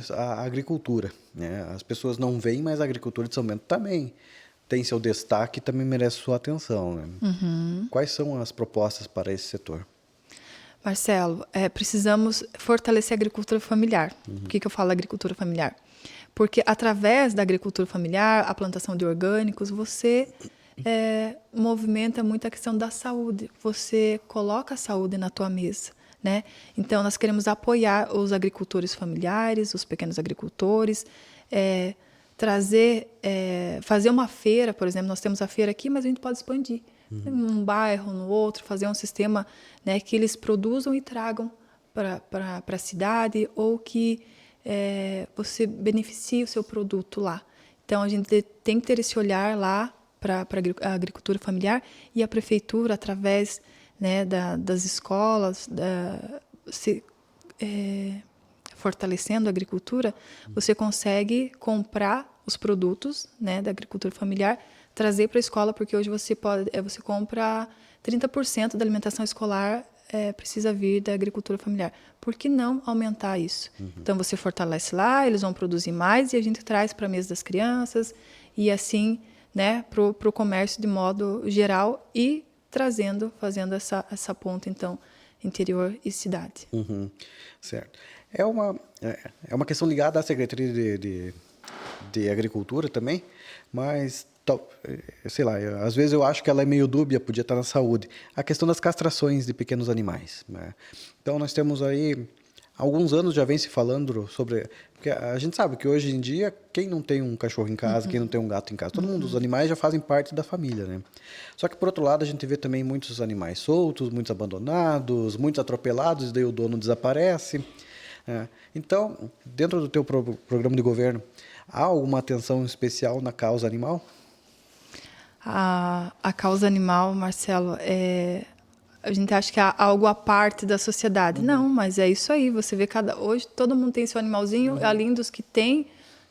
agricultura. Né? As pessoas não veem, mas a agricultura de São Bento também tem seu destaque e também merece sua atenção. Né? Quais são as propostas para esse setor? Marcelo, precisamos fortalecer a agricultura familiar. Por que eu falo agricultura familiar? Porque através da agricultura familiar, a plantação de orgânicos, você movimenta muito a questão da saúde. Você coloca a saúde na tua mesa, né? Então, nós queremos apoiar os agricultores familiares, os pequenos agricultores, fazer uma feira, por exemplo, nós temos a feira aqui, mas a gente pode expandir. Num bairro, no outro, fazer um sistema, né, que eles produzam e tragam para a cidade, ou que você beneficie o seu produto lá. Então, a gente tem que ter esse olhar lá para a agricultura familiar, e a prefeitura, através, né, das escolas, fortalecendo a agricultura, você consegue comprar os produtos, né, da agricultura familiar, trazer para a escola, porque hoje você compra 30% da alimentação escolar precisa vir da agricultura familiar. Por que não aumentar isso? Então, você fortalece lá, eles vão produzir mais e a gente traz para a mesa das crianças e assim, né, para o comércio de modo geral e fazendo essa ponta, então, interior e cidade. Certo. É uma questão ligada à Secretaria de Agricultura também, mas sei lá, às vezes eu acho que ela é meio dúbia, podia estar na saúde. A questão das castrações de pequenos animais, né? Então, nós temos aí, há alguns anos já vem se falando sobre... Porque a gente sabe que hoje em dia, quem não tem um cachorro em casa, quem não tem um gato em casa, todo mundo, os animais já fazem parte da família, né? Só que, por outro lado, a gente vê também muitos animais soltos, muitos abandonados, muitos atropelados, e daí o dono desaparece. Então, dentro do teu programa de governo, há alguma atenção especial na causa animal? A causa animal, Marcelo, a gente acha que é algo à parte da sociedade. Não, mas é isso aí. Você vê hoje todo mundo tem seu animalzinho, além dos que tem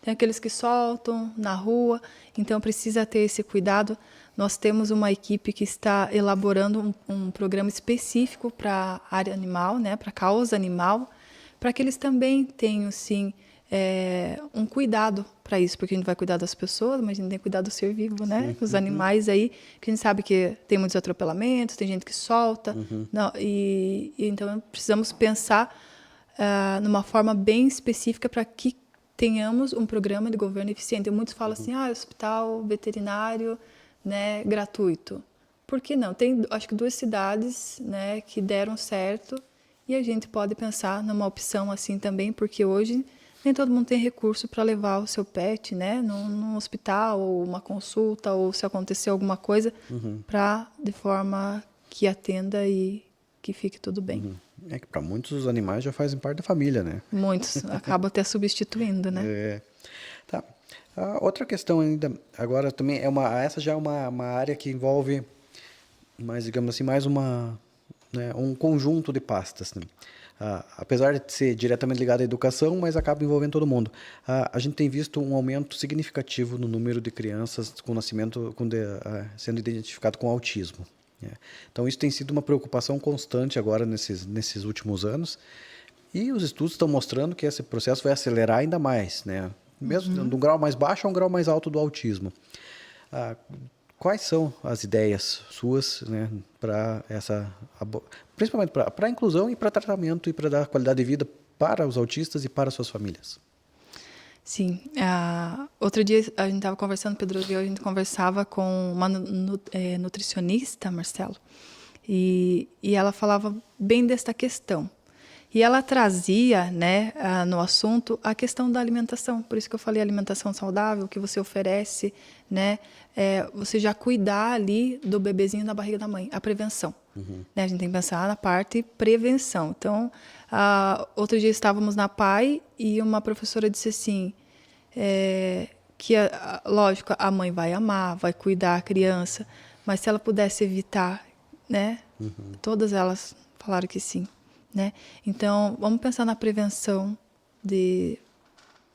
aqueles que soltam na rua. Então precisa ter esse cuidado. Nós temos uma equipe que está elaborando um programa específico para a área animal, né, para a causa animal, para que eles também tenham, sim, um cuidado para isso, porque a gente vai cuidar das pessoas, mas a gente tem que cuidar do ser vivo, né? Os animais aí, que a gente sabe que tem muitos atropelamentos, tem gente que solta, não, então precisamos pensar numa forma bem específica para que tenhamos um programa de governo eficiente. Muitos falam assim, hospital veterinário, né, gratuito. Por que não? Tem, acho que 2 cidades, né, que deram certo, e a gente pode pensar numa opção assim também, porque hoje nem todo mundo tem recurso para levar o seu pet, né, num hospital, ou uma consulta, ou se acontecer alguma coisa, de forma que atenda e que fique tudo bem. É que para muitos os animais já fazem parte da família, né? Muitos acabam até substituindo, né? Tá. Outra questão ainda, agora também, essa já é uma área que envolve, mais, digamos assim, mais um conjunto de pastas, né? Apesar de ser diretamente ligado à educação, mas acaba envolvendo todo mundo. A gente tem visto um aumento significativo no número de crianças com nascimento sendo identificado com autismo. Então, isso tem sido uma preocupação constante agora nesses últimos anos, e os estudos estão mostrando que esse processo vai acelerar ainda mais, né? Mesmo de um grau mais baixo a um grau mais alto do autismo. Quais são as ideias suas, né, principalmente para a inclusão e para tratamento e para dar qualidade de vida para os autistas e para suas famílias? Sim. Outro dia a gente estava conversando, Pedro, e a gente conversava com uma nutricionista, Marcelo, e ela falava bem desta questão. E ela trazia, né, no assunto a questão da alimentação. Por isso que eu falei alimentação saudável, que você oferece, né, você já cuidar ali do bebezinho na barriga da mãe, a prevenção. Né, a gente tem que pensar na parte prevenção. Então, outro dia estávamos na PAI e uma professora disse assim, que, lógico, a mãe vai amar, vai cuidar a criança, mas se ela pudesse evitar, né, todas elas falaram que sim. Né? Então, vamos pensar na prevenção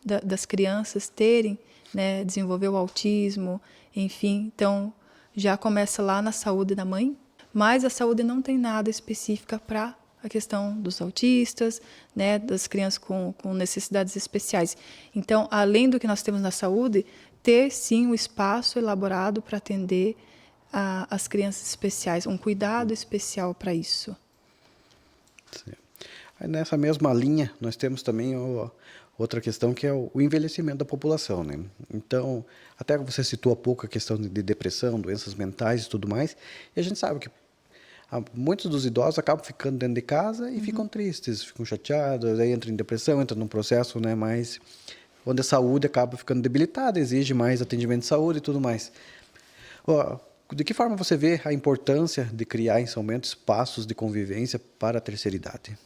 das crianças terem, né, desenvolver o autismo, enfim. Então, já começa lá na saúde da mãe, mas a saúde não tem nada específica para a questão dos autistas, né, das crianças com necessidades especiais. Então, além do que nós temos na saúde, ter, sim, um espaço elaborado para atender as crianças especiais, um cuidado especial para isso. Aí nessa mesma linha, nós temos também outra questão que é o envelhecimento da população, né? Então, até você citou há pouco a questão de depressão, doenças mentais e tudo mais, e a gente sabe que muitos dos idosos acabam ficando dentro de casa e ficam tristes, ficam chateados, aí entram em depressão, entram num processo, né, mais onde a saúde acaba ficando debilitada, exige mais atendimento de saúde e tudo mais. De que forma você vê a importância de criar em São Bento espaços de convivência para a terceira idade?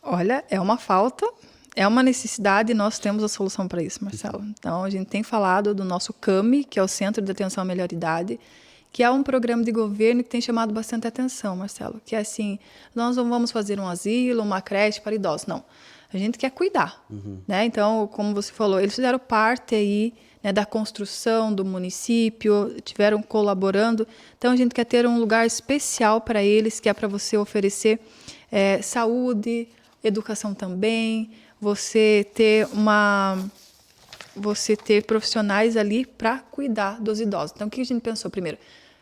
Olha, é uma falta, é uma necessidade e nós temos a solução para isso, Marcelo. Então, a gente tem falado do nosso CAMI, que é o Centro de Atenção à Melhor Idade, que é um programa de governo que tem chamado bastante atenção, Marcelo, que é assim, nós não vamos fazer um asilo, uma creche para idosos, não. A gente quer cuidar, né? Então, como você falou, eles fizeram parte aí, né, da construção do município, tiveram colaborando. Então, a gente quer ter um lugar especial para eles, que é para você oferecer saúde, educação também, você ter profissionais ali para cuidar dos idosos. Então, o que a gente pensou primeiro?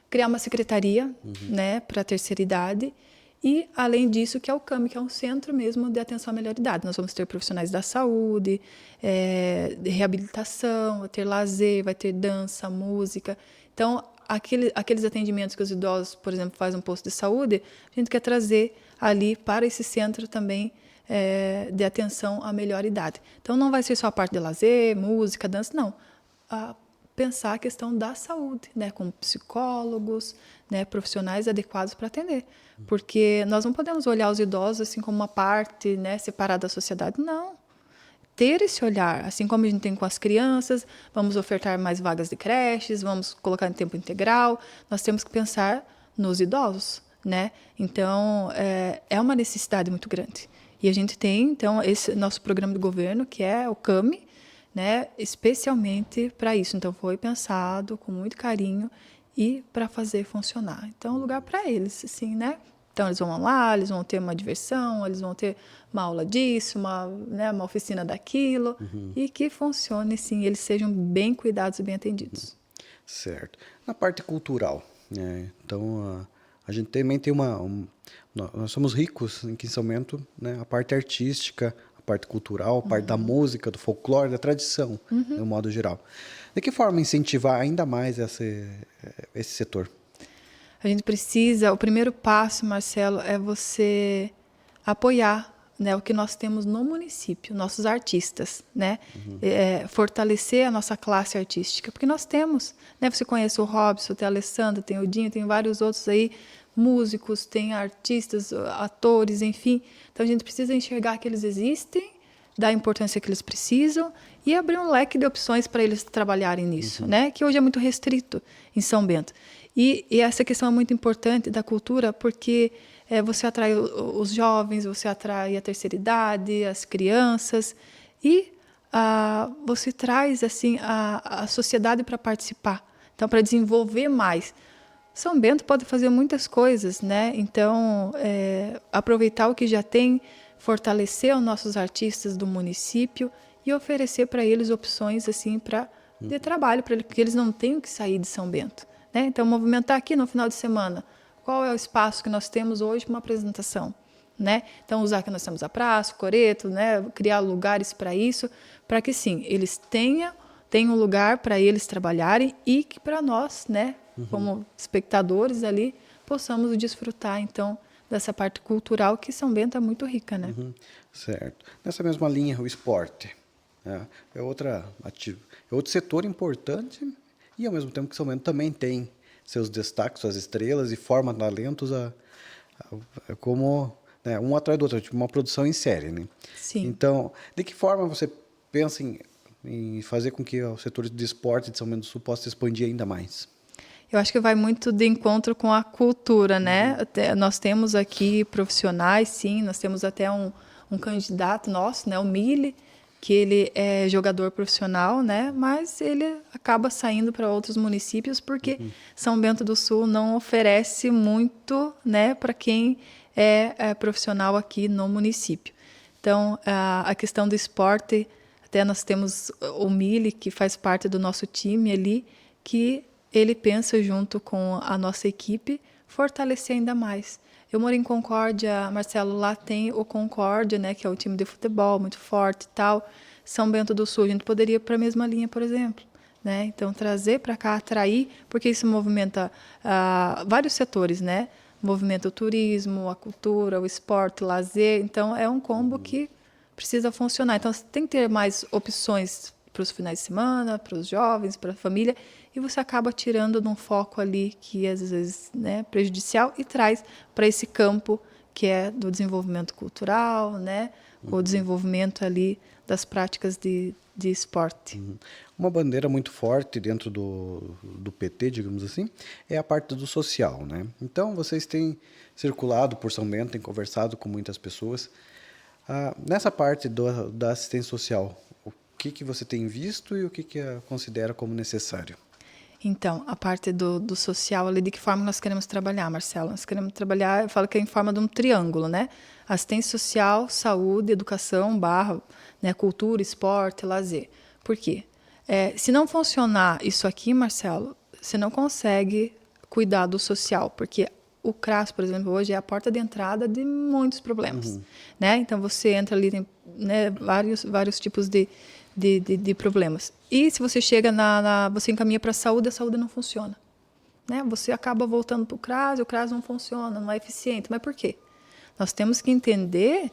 Criar uma secretaria, né, para a terceira idade e, além disso, que é o CAMI, que é um centro mesmo de atenção à melhor idade. Nós vamos ter profissionais da saúde, de reabilitação, vai ter lazer, vai ter dança, música. Então, aqueles atendimentos que os idosos, por exemplo, fazem no posto de saúde, a gente quer trazer ali para esse centro também de atenção à melhor idade. Então, não vai ser só a parte de lazer, música, dança, não. Pensar a questão da saúde, né, com psicólogos, né, profissionais adequados para atender. Porque nós não podemos olhar os idosos assim como uma parte, né, separada da sociedade, não. Ter esse olhar, assim como a gente tem com as crianças, vamos ofertar mais vagas de creches, vamos colocar em tempo integral, nós temos que pensar nos idosos, né? Então, é uma necessidade muito grande. E a gente tem, então, esse nosso programa de governo, que é o CAMI, né, especialmente para isso. Então, foi pensado com muito carinho e para fazer funcionar. Então, é um lugar para eles, assim, né? Então, eles vão lá, eles vão ter uma diversão, eles vão ter uma aula disso, uma oficina daquilo, e que funcione, sim, eles sejam bem cuidados e bem atendidos. Certo. Na parte cultural, né? Então, a gente também tem nós somos ricos aqui em São Bento, né? A parte artística, a parte cultural, a parte da música, do folclore, da tradição, de um modo geral. De que forma incentivar ainda mais esse setor? A gente precisa, o primeiro passo, Marcelo, é você apoiar, né, o que nós temos no município, nossos artistas, né? Fortalecer a nossa classe artística, porque nós temos, né? Você conhece o Robson, tem a Alessandra, tem o Dinho, tem vários outros aí, músicos, tem artistas, atores, enfim. Então, a gente precisa enxergar que eles existem, dar a importância que eles precisam e abrir um leque de opções para eles trabalharem nisso, né? Que hoje é muito restrito em São Bento. E essa questão é muito importante da cultura, porque você atrai os jovens, você atrai a terceira idade, as crianças, e você traz assim a sociedade para participar, então para desenvolver mais. São Bento pode fazer muitas coisas, né? Então, aproveitar o que já tem, fortalecer os nossos artistas do município e oferecer para eles opções assim de trabalho, para que eles não tenham que sair de São Bento. Né? Então, movimentar aqui no final de semana. Qual é o espaço que nós temos hoje para uma apresentação? Né? Então, usar que nós temos a praça, o coreto, né? Criar lugares para isso, para que, sim, eles tenham um lugar para eles trabalharem e que para nós, né, como espectadores ali, possamos desfrutar, então, dessa parte cultural que São Bento é muito rica. Né? Certo. Nessa mesma linha, o esporte. É outro setor importante. E, ao mesmo tempo, que São Bento também tem seus destaques, suas estrelas e forma talentos como, né, um atrás do outro, tipo uma produção em série. Né? Sim. Então, de que forma você pensa em fazer com que o setor de esporte de São Bento do Sul possa se expandir ainda mais? Eu acho que vai muito de encontro com a cultura, né? Nós temos aqui profissionais, sim, nós temos até um candidato nosso, né, o Mili, que ele é jogador profissional, né? Mas ele acaba saindo para outros municípios porque São Bento do Sul não oferece muito, né, para quem é profissional aqui no município. Então, a questão do esporte, até nós temos o Mili, que faz parte do nosso time ali, que ele pensa junto com a nossa equipe fortalecer ainda mais. Eu moro em Concórdia, Marcelo, lá tem o Concórdia, né, que é o time de futebol muito forte e tal. São Bento do Sul, a gente poderia ir para a mesma linha, por exemplo. Né? Então, trazer para cá, atrair, porque isso movimenta vários setores, né? Movimenta o turismo, a cultura, o esporte, o lazer. Então, é um combo que precisa funcionar. Então, você tem que ter mais opções para os finais de semana, para os jovens, para a família, e você acaba tirando de um foco ali que, às vezes, né, prejudicial e traz para esse campo que é do desenvolvimento cultural, né? O desenvolvimento ali das práticas de esporte. Uma bandeira muito forte dentro do PT, digamos assim, é a parte do social, né? Então, vocês têm circulado por São Bento, têm conversado com muitas pessoas. Nessa parte da assistência social, o que você tem visto e o que considera como necessário? Então, a parte do social, ali, de que forma nós queremos trabalhar, Marcelo? Nós queremos trabalhar, eu falo que é em forma de um triângulo, né? Assistência social, saúde, educação, né, cultura, esporte, lazer. Por quê? Se não funcionar isso aqui, Marcelo, você não consegue cuidar do social, porque o CRAS, por exemplo, hoje é a porta de entrada de muitos problemas. Né? Então, você entra ali, tem, né, vários tipos de problemas. E se você chega você encaminha para a saúde não funciona. Né? Você acaba voltando para o CRAS não funciona, não é eficiente. Mas por quê? Nós temos que entender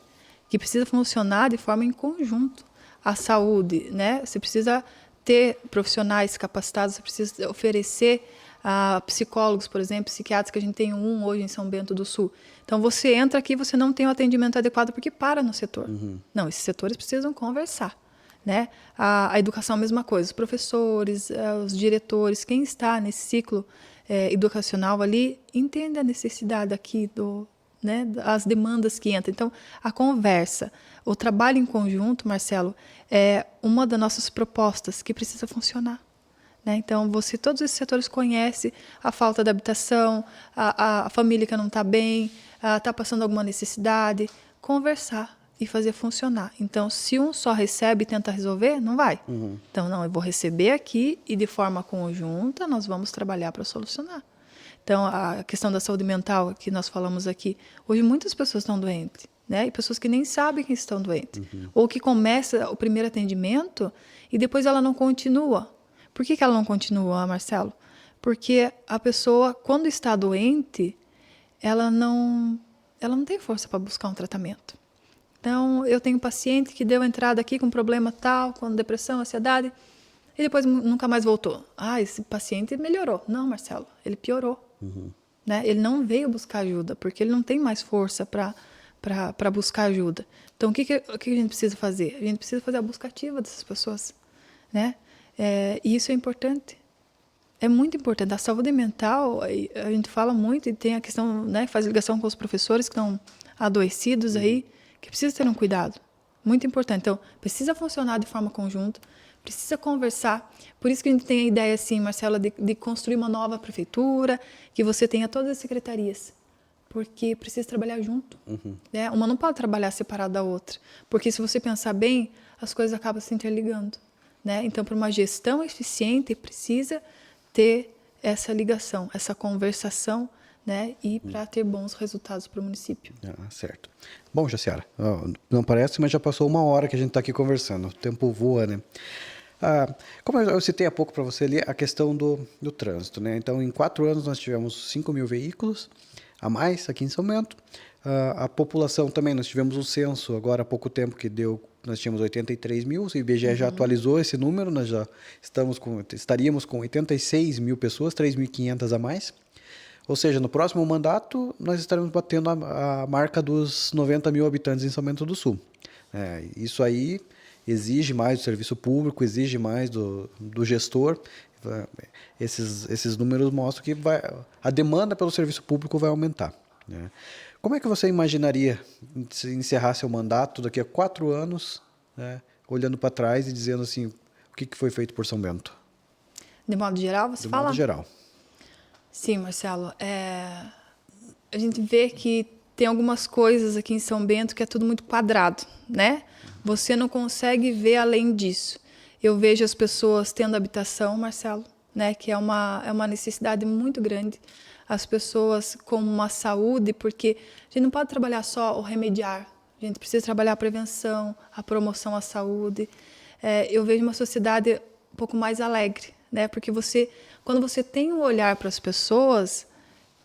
que precisa funcionar de forma em conjunto. A saúde, né? Você precisa ter profissionais capacitados, você precisa oferecer psicólogos, por exemplo, psiquiatras, que a gente tem hoje em São Bento do Sul. Então, você entra aqui, você não tem o atendimento adequado porque para no setor. Não, esses setores precisam conversar. Né? A educação, a mesma coisa. Os professores, os diretores, quem está nesse ciclo educacional ali, entende a necessidade aqui né, as demandas que entram. Então, a conversa, o trabalho em conjunto, Marcelo, é uma das nossas propostas que precisa funcionar. Né? Então, todos esses setores conhecem a falta de habitação, a família que não está bem, está passando alguma necessidade. Conversar e fazer funcionar. Então, se um só recebe e tenta resolver, não vai. Então, não, eu vou receber aqui e de forma conjunta nós vamos trabalhar para solucionar. Então, a questão da saúde mental que nós falamos aqui, hoje muitas pessoas estão doentes, né? E pessoas que nem sabem que estão doentes. Ou que começa o primeiro atendimento e depois ela não continua. Por que ela não continua, Marcelo? Porque a pessoa, quando está doente, ela não tem força para buscar um tratamento. Então, eu tenho um paciente que deu entrada aqui com problema tal, com depressão, ansiedade, e depois nunca mais voltou. Esse paciente melhorou. Não, Marcelo, ele piorou. Né? Ele não veio buscar ajuda, porque ele não tem mais força para buscar ajuda. Então, o que a gente precisa fazer? A gente precisa fazer a busca ativa dessas pessoas. Né? E isso é importante. É muito importante. A saúde mental, a gente fala muito, e tem a questão, né, faz ligação com os professores que estão adoecidos aí, que precisa ter um cuidado. Muito importante. Então, precisa funcionar de forma conjunta, precisa conversar. Por isso que a gente tem a ideia, assim, Marcela, de construir uma nova prefeitura, que você tenha todas as secretarias, porque precisa trabalhar junto. Né? Uma não pode trabalhar separada da outra, porque se você pensar bem, as coisas acabam se interligando. Né? Então, para uma gestão eficiente, precisa ter essa ligação, essa conversação, né? E para ter bons resultados para o município. Certo. Bom, Jaciara, não parece, mas já passou 1 hora que a gente está aqui conversando. O tempo voa, né? Como eu citei há pouco para você ali, a questão do trânsito, né? Então, em 4 anos, nós tivemos 5.000 veículos a mais aqui em São Bento. A população também, nós tivemos um censo agora há pouco tempo que nós tínhamos 83 mil, o IBGE já atualizou esse número, nós já estaríamos com 86 mil pessoas, 3.500 a mais. Ou seja, no próximo mandato, nós estaremos batendo a marca dos 90 mil habitantes em São Bento do Sul. Isso aí exige mais do serviço público, exige mais do gestor. Esses números mostram que a demanda pelo serviço público vai aumentar. Né? Como é que você imaginaria se encerrar seu mandato daqui a 4 anos, né, olhando para trás e dizendo assim, o que foi feito por São Bento? De modo geral, você fala? De modo geral. Sim, Marcelo. A gente vê que tem algumas coisas aqui em São Bento que é tudo muito quadrado, né? Você não consegue ver além disso. Eu vejo as pessoas tendo habitação, Marcelo, né? Que é uma necessidade muito grande. as pessoas com uma saúde, porque a gente não pode trabalhar só o remediar, a gente precisa trabalhar a prevenção, a promoção à saúde. Eu vejo uma sociedade um pouco mais alegre, né? Porque quando você tem um olhar para as pessoas,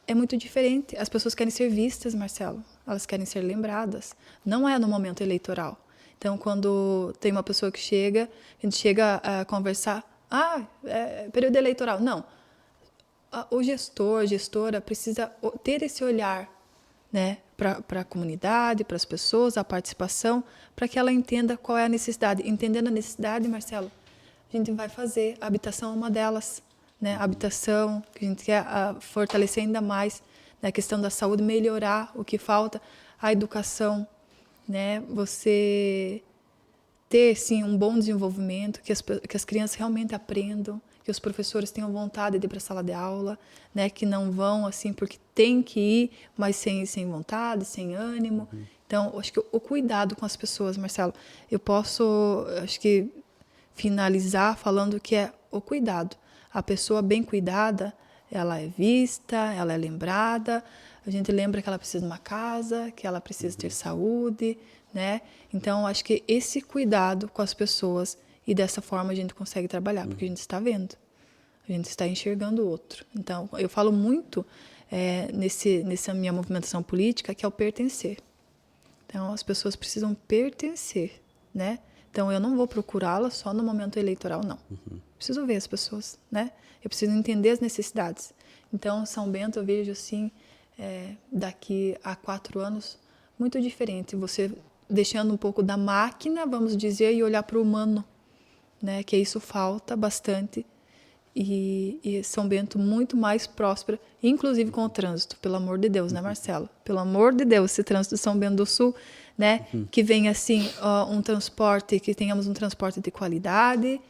é muito diferente. As pessoas querem ser vistas, Marcelo, elas querem ser lembradas, não é no momento eleitoral. Então, quando tem uma pessoa que chega, a gente chega a conversar, período eleitoral. Não, o gestor, a gestora precisa ter esse olhar, né, para a comunidade, para as pessoas, a participação, para que ela entenda qual é a necessidade. Entendendo a necessidade, Marcelo, a gente vai fazer. A habitação é uma delas, né? A habitação, que a gente quer fortalecer ainda mais, né? A questão da saúde, melhorar o que falta, a educação, né? Você ter, sim, um bom desenvolvimento, que as crianças realmente aprendam, que os professores tenham vontade de ir para a sala de aula, né? Que não vão assim porque tem que ir, mas sem vontade, sem ânimo. Então, acho que o cuidado com as pessoas, Marcelo, eu posso, acho que, finalizar falando que é o cuidado. A pessoa bem cuidada, ela é vista, ela é lembrada, a gente lembra que ela precisa de uma casa, que ela precisa ter saúde, né? Então, acho que esse cuidado com as pessoas, e dessa forma a gente consegue trabalhar, porque a gente está vendo, a gente está enxergando o outro. Então, eu falo muito nessa minha movimentação política, que é o pertencer. Então, as pessoas precisam pertencer, né? Então, eu não vou procurá-las só no momento eleitoral, não. Preciso ver as pessoas, né? Eu preciso entender as necessidades. Então, São Bento, eu vejo assim, daqui a 4 anos, muito diferente. Você deixando um pouco da máquina, vamos dizer, e olhar para o humano, né? Que isso falta bastante. E São Bento muito mais próspera, inclusive com o trânsito, pelo amor de Deus, né, Marcelo? Pelo amor de Deus, esse trânsito de São Bento do Sul, né? Que venha, assim, um transporte, que tenhamos um transporte de qualidade,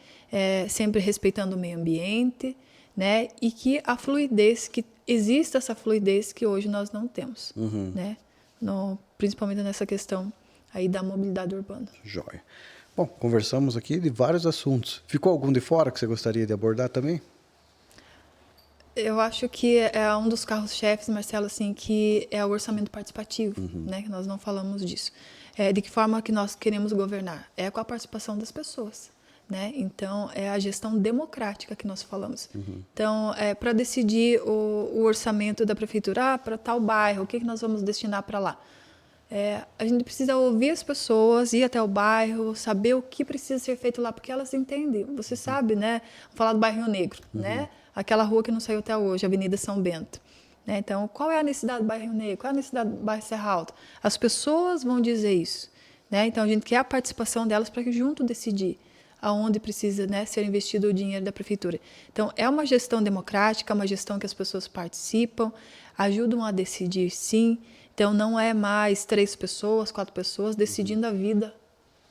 sempre respeitando o meio ambiente, né? E que a fluidez, que exista essa fluidez que hoje nós não temos, né? Principalmente nessa questão aí da mobilidade urbana. Joia. Bom, conversamos aqui de vários assuntos. Ficou algum de fora que você gostaria de abordar também? Eu acho que é um dos carros-chefes, Marcelo, assim, que é o orçamento participativo, né? Que nós não falamos disso. De que forma que nós queremos governar? É com a participação das pessoas, né? Então, é a gestão democrática que nós falamos. Então, para decidir o orçamento da prefeitura, para tal bairro, o que nós vamos destinar para lá? A gente precisa ouvir as pessoas, ir até o bairro, saber o que precisa ser feito lá, porque elas entendem. Você sabe, né? Vou falar do bairro Rio Negro, né? Aquela rua que não saiu até hoje, Avenida São Bento. Né? Então, qual é a necessidade do bairro Rio Negro? Qual é a necessidade do bairro Serra Alta? As pessoas vão dizer isso. Né? Então, a gente quer a participação delas para que junto decidir aonde precisa, né, ser investido o dinheiro da prefeitura. Então, é uma gestão democrática, uma gestão que as pessoas participam, ajudam a decidir, sim. Então, não é mais 3 pessoas, 4 pessoas decidindo a vida,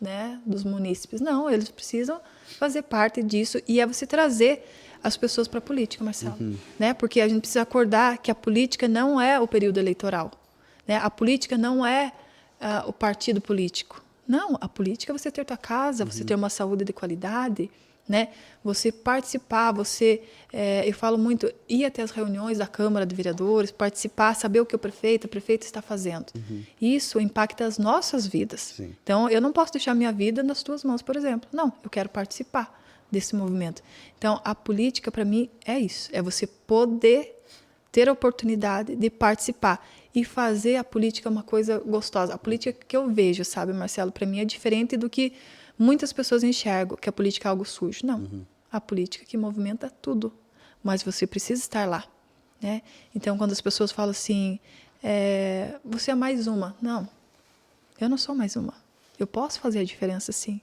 né, dos munícipes. Não, eles precisam fazer parte disso e é você trazer as pessoas para a política, Marcelo. Né? Porque a gente precisa acordar que a política não é o período eleitoral. Né? A política não é o partido político. Não, a política é você ter tua casa, você ter uma saúde de qualidade, né? Você participar, eu falo muito, ir até as reuniões da Câmara de Vereadores, participar, saber o que a prefeita está fazendo. Isso impacta as nossas vidas. Sim. Então, eu não posso deixar minha vida nas tuas mãos, por exemplo. Não, eu quero participar desse movimento. Então, a política, para mim, é isso. É você poder ter a oportunidade de participar e fazer a política uma coisa gostosa. A política que eu vejo, sabe, Marcelo, para mim é diferente do que muitas pessoas enxergam, que a política é algo sujo. Não, a política que movimenta tudo, mas você precisa estar lá. Né? Então, quando as pessoas falam assim, você é mais uma. Não, eu não sou mais uma. Eu posso fazer a diferença, sim.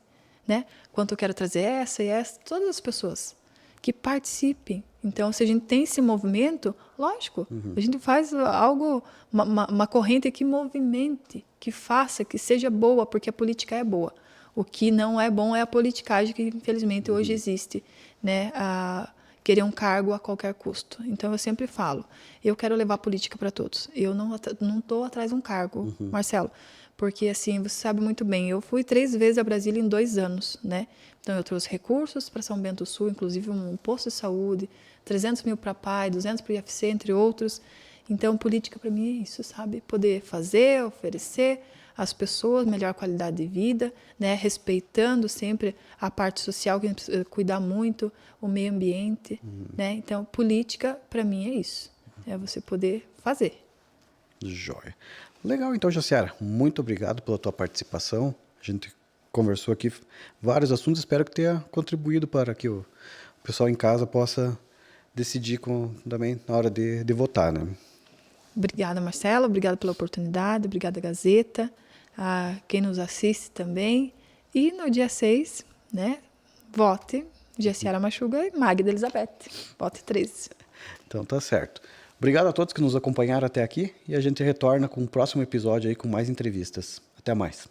Né? Quanto eu quero trazer essa e essa, todas as pessoas que participem. Então, se a gente tem esse movimento, lógico, a gente faz algo, uma corrente que movimente, que faça, que seja boa, porque a política é boa. O que não é bom é a politicagem que, infelizmente, hoje existe, né? querer um cargo a qualquer custo. Então, eu sempre falo, eu quero levar política para todos. Eu não estou atrás de um cargo, Marcelo, porque, assim, você sabe muito bem, eu fui 3 vezes a Brasília em 2 anos, né? Então, eu trouxe recursos para São Bento do Sul, inclusive um posto de saúde, 300 mil para a PAI, 200 para o IFC, entre outros. Então, política para mim é isso, sabe? Poder fazer, oferecer às pessoas melhor qualidade de vida, né? Respeitando sempre a parte social, que a gente precisa cuidar muito, o meio ambiente, né? Então, política para mim é isso, é você poder fazer. Joia. Legal, então, Jaciara, muito obrigado pela tua participação. A gente conversou aqui vários assuntos, espero que tenha contribuído para que o pessoal em casa possa decidir também na hora de votar, né? Obrigada, Marcelo, obrigada pela oportunidade, obrigada, Gazeta, a quem nos assiste também. E no dia 6, né, vote Jaciara Machuga e Magda Elizabeth, vote 13. Então tá certo. Obrigado a todos que nos acompanharam até aqui e a gente retorna com o próximo episódio aí com mais entrevistas. Até mais.